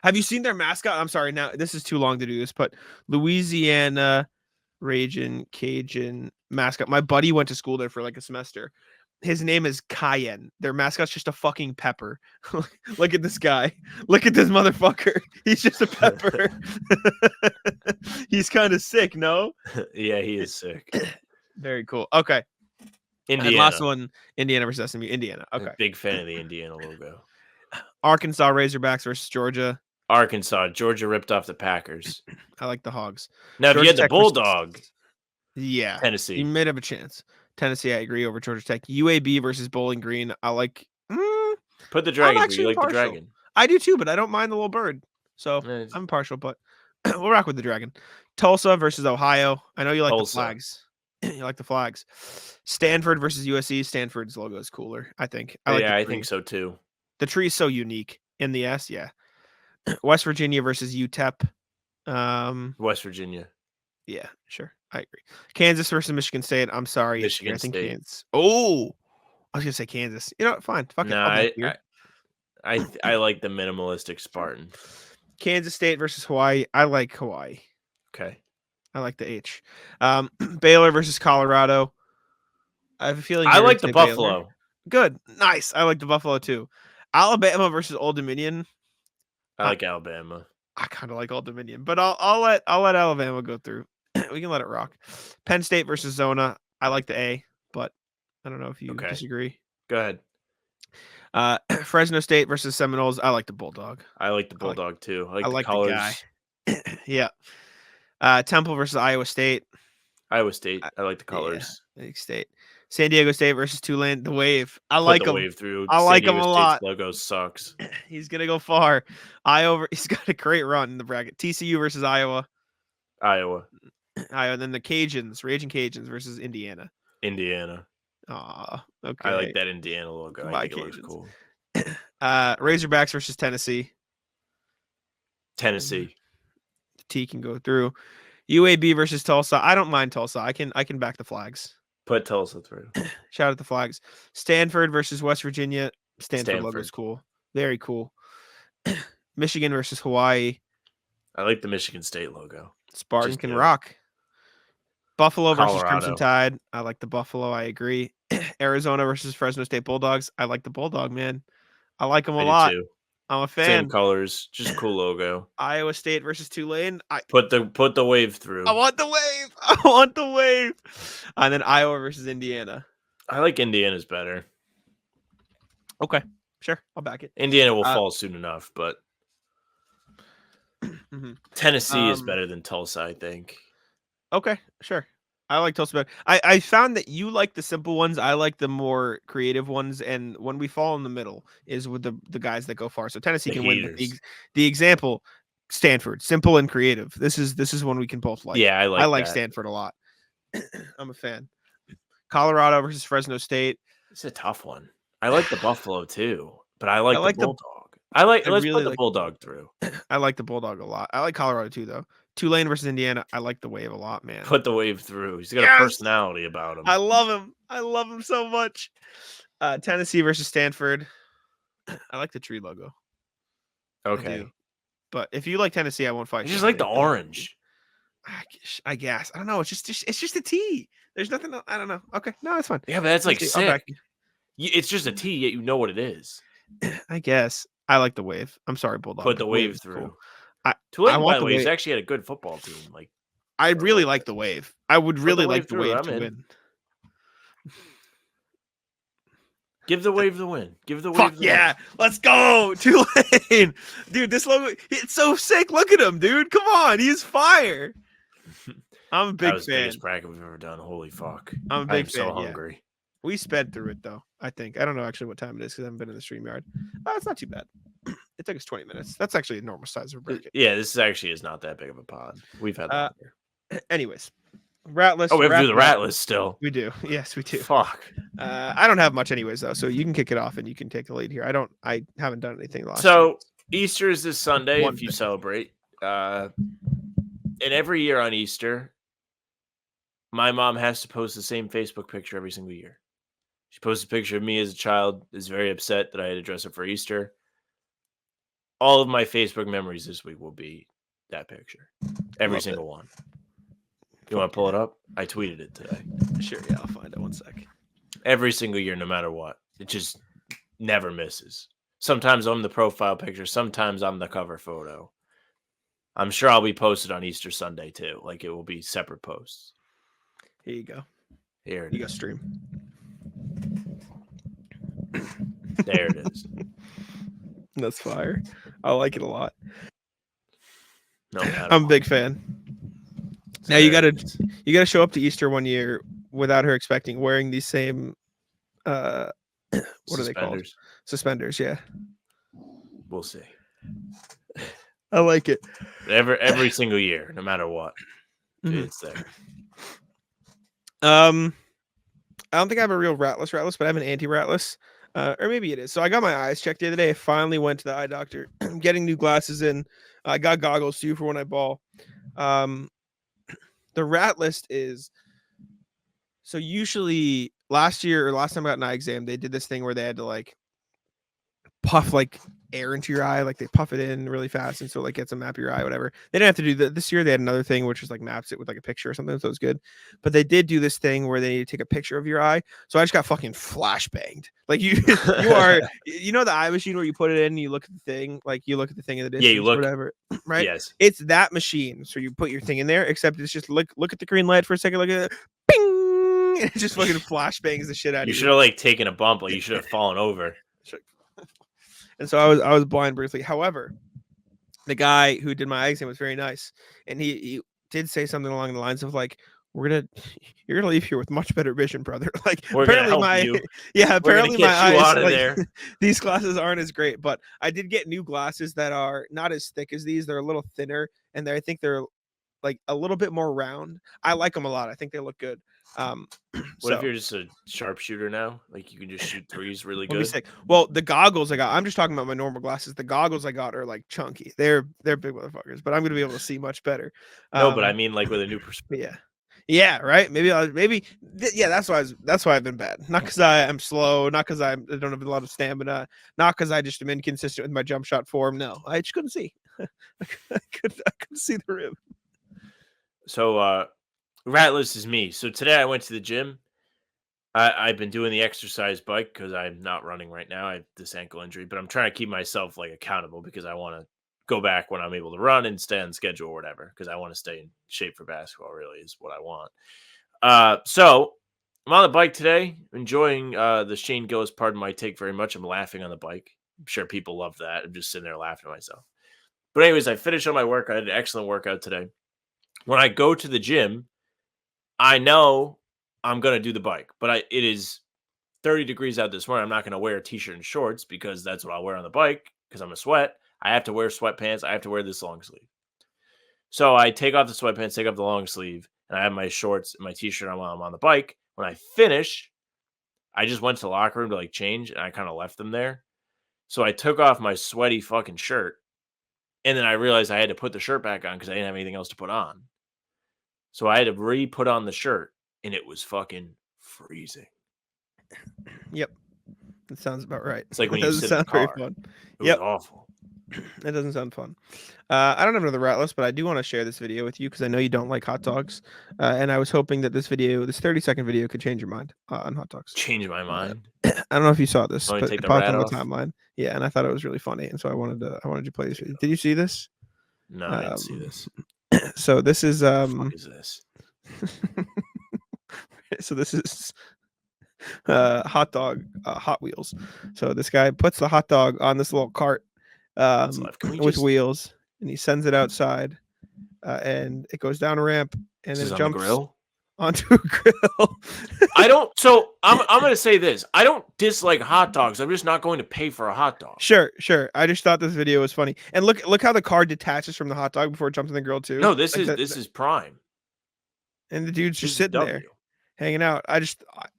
Have you seen their mascot? I'm sorry. Now this is too long to do this, but Louisiana Raging Cajun mascot. My buddy went to school there for like a semester. His name is Cayenne. Their mascot's just a fucking pepper. Look at this guy. Look at this motherfucker. He's just a pepper. He's kind of sick, no? Yeah, he is sick. Very cool. Okay. Indiana. And last one, Indiana versus SMU. Indiana. Okay. I'm a big fan of the Indiana logo. Arkansas Razorbacks versus Georgia. Arkansas. Georgia ripped off the Packers. I like the Hogs. Now, if you had the Bulldog. Yeah. Tennessee. You might have a chance. Tennessee, I agree, over Georgia Tech. UAB versus Bowling Green. I like. Put the dragon. You like the dragon? I do too, but I don't mind the little bird. So I'm partial, but we'll rock with the dragon. Tulsa versus Ohio. I know you like the flags. You like the flags. Stanford versus USC. Stanford's logo is cooler, I think. I think so too. The tree is so unique in the S. Yeah. West Virginia versus UTEP. West Virginia. Yeah, sure. I agree. Kansas versus Michigan State. I'm sorry. Michigan State. Kansas. Oh, I was gonna say Kansas. You know what? Fine. Fuck it. I like the minimalistic Spartan. Kansas State versus Hawaii. I like Hawaii. Okay. I like the H. Baylor versus Colorado. I have a feeling I you're like gonna the say Baylor. Buffalo. Good. Nice. I like the Buffalo too. Alabama versus Old Dominion. I like Alabama. I kind of like Old Dominion, but I'll let Alabama go through. We can let it rock. Penn State versus Zona. I like the A, but I don't know if you disagree. Go ahead. Fresno State versus Seminoles. I like the Bulldog. I like the Bulldog too. I like the the colors. guy. Yeah. Temple versus Iowa State. Iowa State. I like the colors. Yeah, State. San Diego State versus Tulane. The Wave. I Put like the him. Wave through. I like him a lot. Logo sucks. He's gonna go far. He's got a great run in the bracket. TCU versus Iowa. Iowa. And then the Cajuns, Raging Cajuns versus Indiana. Indiana. Aw, okay. I like that Indiana logo. I think it looks cool. Razorbacks versus Tennessee. Tennessee. The T can go through. UAB versus Tulsa. I don't mind Tulsa. I can back the Flags. Put Tulsa through. Shout out the Flags. Stanford versus West Virginia. Stanford logo's cool. Very cool. Michigan versus Hawaii. I like the Michigan State logo. Spartan can rock. Buffalo versus Crimson Tide. I like the Buffalo. I agree. Arizona versus Fresno State Bulldogs. I like the Bulldog, man. I like them a lot. Too. I'm a fan. Same colors, just cool logo. Iowa State versus Tulane. Put the Wave through. I want the Wave. I want the Wave. And then Iowa versus Indiana. I like Indiana's better. Okay, sure. I'll back it. Indiana will fall soon enough, but Tennessee is better than Tulsa, I think. Okay, sure. I like Tulsa better. I found that you like the simple ones. I like the more creative ones. And when we fall in the middle is with the guys that go far. So Tennessee can win. The example, Stanford, simple and creative. This is one we can both like. Yeah, I like Stanford a lot. I'm a fan. Colorado versus Fresno State. It's a tough one. I like the Buffalo too, but I like the Bulldog. Let's put the Bulldog through. I like the Bulldog a lot. I like Colorado too, though. Tulane versus Indiana. I like the Wave a lot, man. Put the Wave through. He's got a personality about him. I love him. I love him so much. Tennessee versus Stanford. I like the tree logo. Okay. But if you like Tennessee, I won't fight. I just like the orange. I guess. I don't know. It's just a T. There's nothing. I don't know. Okay. No, it's fine. Yeah, but that's like sick. It's just a T, yet you know what it is. I guess. I like the Wave. I'm sorry, Bulldog. Put the Wave through. Cool. Tulane, by the way, he's actually had a good football team. I really like the Wave. I would really like the Wave to win. Give the Wave the win. Give the Wave Fuck the yeah. win. Let's go. Tulane. Dude, this logo, it's so sick. Look at him, dude. Come on. He's fire. I'm a big fan. That was the biggest bracket we've ever done. Holy fuck. I'm a big fan. So hungry. Yeah. We sped through it, though, I think. I don't know actually what time it is because I haven't been in the StreamYard. It's not too bad. It took us 20 minutes. That's actually a normal size of a bracket. Yeah, this is not that big of a pod. We've had that. Anyways, rat list. Oh, we have to do the rat list still. We do. Yes, we do. Fuck. I don't have much anyways, though, so you can kick it off and you can take the lead here. I haven't done anything last So, Easter is this Sunday if you celebrate. And every year on Easter, my mom has to post the same Facebook picture every single year. She posts a picture of me as a child, is very upset that I had to dress up for Easter. All of my Facebook memories this week will be that picture. Every single one. You want to pull it up? I tweeted it today. Sure, yeah, I'll find it. 1 sec. Every single year, no matter what. It just never misses. Sometimes I'm the profile picture. Sometimes I'm the cover photo. I'm sure I'll be posted on Easter Sunday, too. It will be separate posts. Here you go. Here it is. You go stream. There it is. That's fire. I like it a lot. No, I'm a big fan. Now you gotta show up to Easter one year without her expecting, wearing these same what are they called? Suspenders, yeah. We'll see. I like it. Every single year, no matter what. It's there. I don't think I have a real ratless, but I have an anti-ratless. Or maybe it is. So I got my eyes checked the other day. I finally went to the eye doctor. I'm getting new glasses in. I got goggles too for when I ball. The rat list is so usually last time I got an eye exam, they did this thing where they had to puff like air into your eye, like they puff it in really fast, and so like gets a map of your eye, whatever. They didn't have to do that this year. They had another thing which was like maps it with like a picture or something, so it was good. But they did do this thing where they need to take a picture of your eye. So I just got fucking flashbanged. Like you are, you know, the eye machine where you put it in, and you look at the thing, like you look at the thing in the distance, Yeah, you look, or whatever, right? Yes, It's that machine. So you put your thing in there, except it's just look at the green light for a second, look at it, bing, and it just fucking flashbangs the shit out of you. You should have like taken a bump, like you should have fallen over. And so I was blind briefly. However, the guy who did my eye exam was very nice, and he did say something along the lines of like, you're gonna leave here with much better vision, brother. Like We're apparently gonna help you. yeah, apparently my get you eyes out of like, there. these glasses aren't as great, but I did get new glasses that are not as thick as these. They're a little thinner, and I think they're like a little bit more round. I like them a lot. I think they look good. What if you're just a sharpshooter now? Like you can just shoot threes really good. Sick. Well, the goggles I got, I'm just talking about my normal glasses. The goggles I got are like chunky. They're big motherfuckers, but I'm gonna be able to see much better. No, but I mean like with a new perspective. Yeah, right. That's why I've been bad. Not because I'm slow, not because I don't have a lot of stamina, not because I just am inconsistent with my jump shot form. No, I just couldn't see. I couldn't see the rim. So Ratless is me. So today I went to the gym. I've been doing the exercise bike because I'm not running right now. I have this ankle injury, but I'm trying to keep myself like accountable because I want to go back when I'm able to run and stay on schedule or whatever, because I want to stay in shape for basketball really is what I want. So I'm on the bike today, enjoying the Shane Gillis Pardon My Take very much. I'm laughing on the bike. I'm sure people love that. I'm just sitting there laughing at myself. But anyways, I finished on my workout. I had an excellent workout today. When I go to the gym, I know I'm going to do the bike, but it is 30 degrees out this morning. I'm not going to wear a t-shirt and shorts because that's what I'll wear on the bike because I'm a sweat. I have to wear sweatpants. I have to wear this long sleeve. So I take off the sweatpants, take off the long sleeve, and I have my shorts and my t-shirt on while I'm on the bike. When I finish, I just went to the locker room to like change, and I kind of left them there. So I took off my sweaty fucking shirt, and then I realized I had to put the shirt back on because I didn't have anything else to put on. So I had to re-put on the shirt, and it was fucking freezing. Yep. That sounds about right. It's like when you sit in the car. It was awful. That doesn't sound fun. I don't have another rat list, but I do want to share this video with you because I know you don't like hot dogs. And I was hoping that this 30-second video could change your mind on hot dogs. Change my mind? I don't know if you saw this, but it popped on the timeline. Yeah, and I thought it was really funny, and so I wanted to play this video. Did you see this? No, I didn't see this. So this is What the fuck is this? So this is hot dog Hot Wheels. So this guy puts the hot dog on this little cart with wheels, and he sends it outside, and it goes down a ramp, and then it jumps onto a grill. I'm going to say this. I don't dislike hot dogs. I'm just not going to pay for a hot dog. Sure. I just thought this video was funny. And look how the car detaches from the hot dog before it jumps in the grill too. No, this is prime. And the dude's just sitting there hanging out. I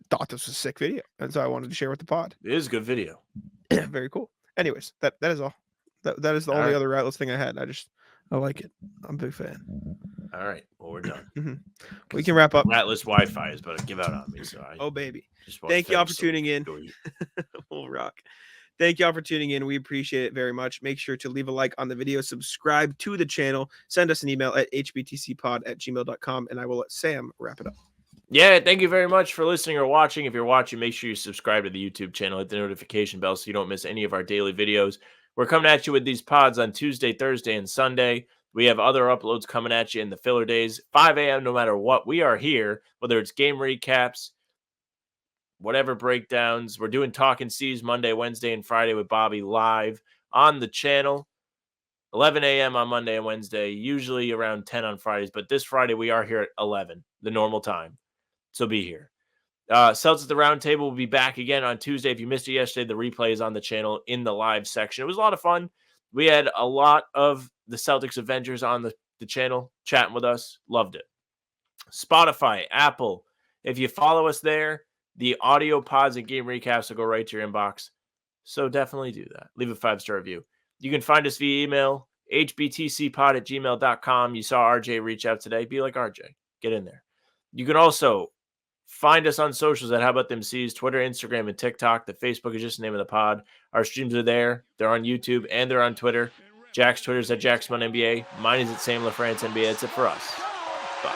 thought this was a sick video, and so I wanted to share with the pod. It is a good video. Very cool. Anyways, that is all. That is the only other ratless thing I had. I like it. I'm a big fan. All right. Well, we're done. Mm-hmm. We can wrap up. Ratless Wi-Fi is about to give out on me. So baby. Thank you all for tuning in. We'll rock. Thank you all for tuning in. We appreciate it very much. Make sure to leave a like on the video, subscribe to the channel, send us an email at hbtcpod@gmail.com, and I will let Sam wrap it up. Yeah, thank you very much for listening or watching. If you're watching, make sure you subscribe to the YouTube channel, hit the notification bell so you don't miss any of our daily videos. We're coming at you with these pods on Tuesday, Thursday, and Sunday. We have other uploads coming at you in the filler days, 5 a.m. no matter what. We are here, whether it's game recaps, whatever breakdowns. We're doing Talking C's Monday, Wednesday, and Friday with Bobby live on the channel. 11 a.m. on Monday and Wednesday, usually around 10 on Fridays. But this Friday, we are here at 11, the normal time. So be here. Celtics at the Roundtable will be back again on Tuesday. If you missed it yesterday, the replay is on the channel in the live section. It was a lot of fun. We had a lot of the Celtics Avengers on the channel chatting with us. Loved it. Spotify, Apple. If you follow us there, the audio pods and game recaps will go right to your inbox. So definitely do that. Leave a 5-star review. You can find us via email, hbtcpod@gmail.com. You saw RJ reach out today. Be like RJ. Get in there. You can also Find us on socials at How About Them C's, Twitter, Instagram, and TikTok. The Facebook is just the name of the pod. Our streams are there. They're on YouTube and they're on Twitter. Jack's Twitter is at JackSmunNBA. Mine is at Sam LaFrance NBA. That's it for us. Bye.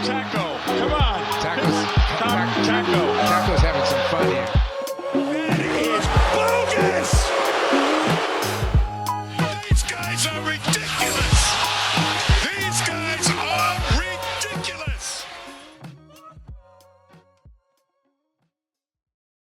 Taco, come on. Taco.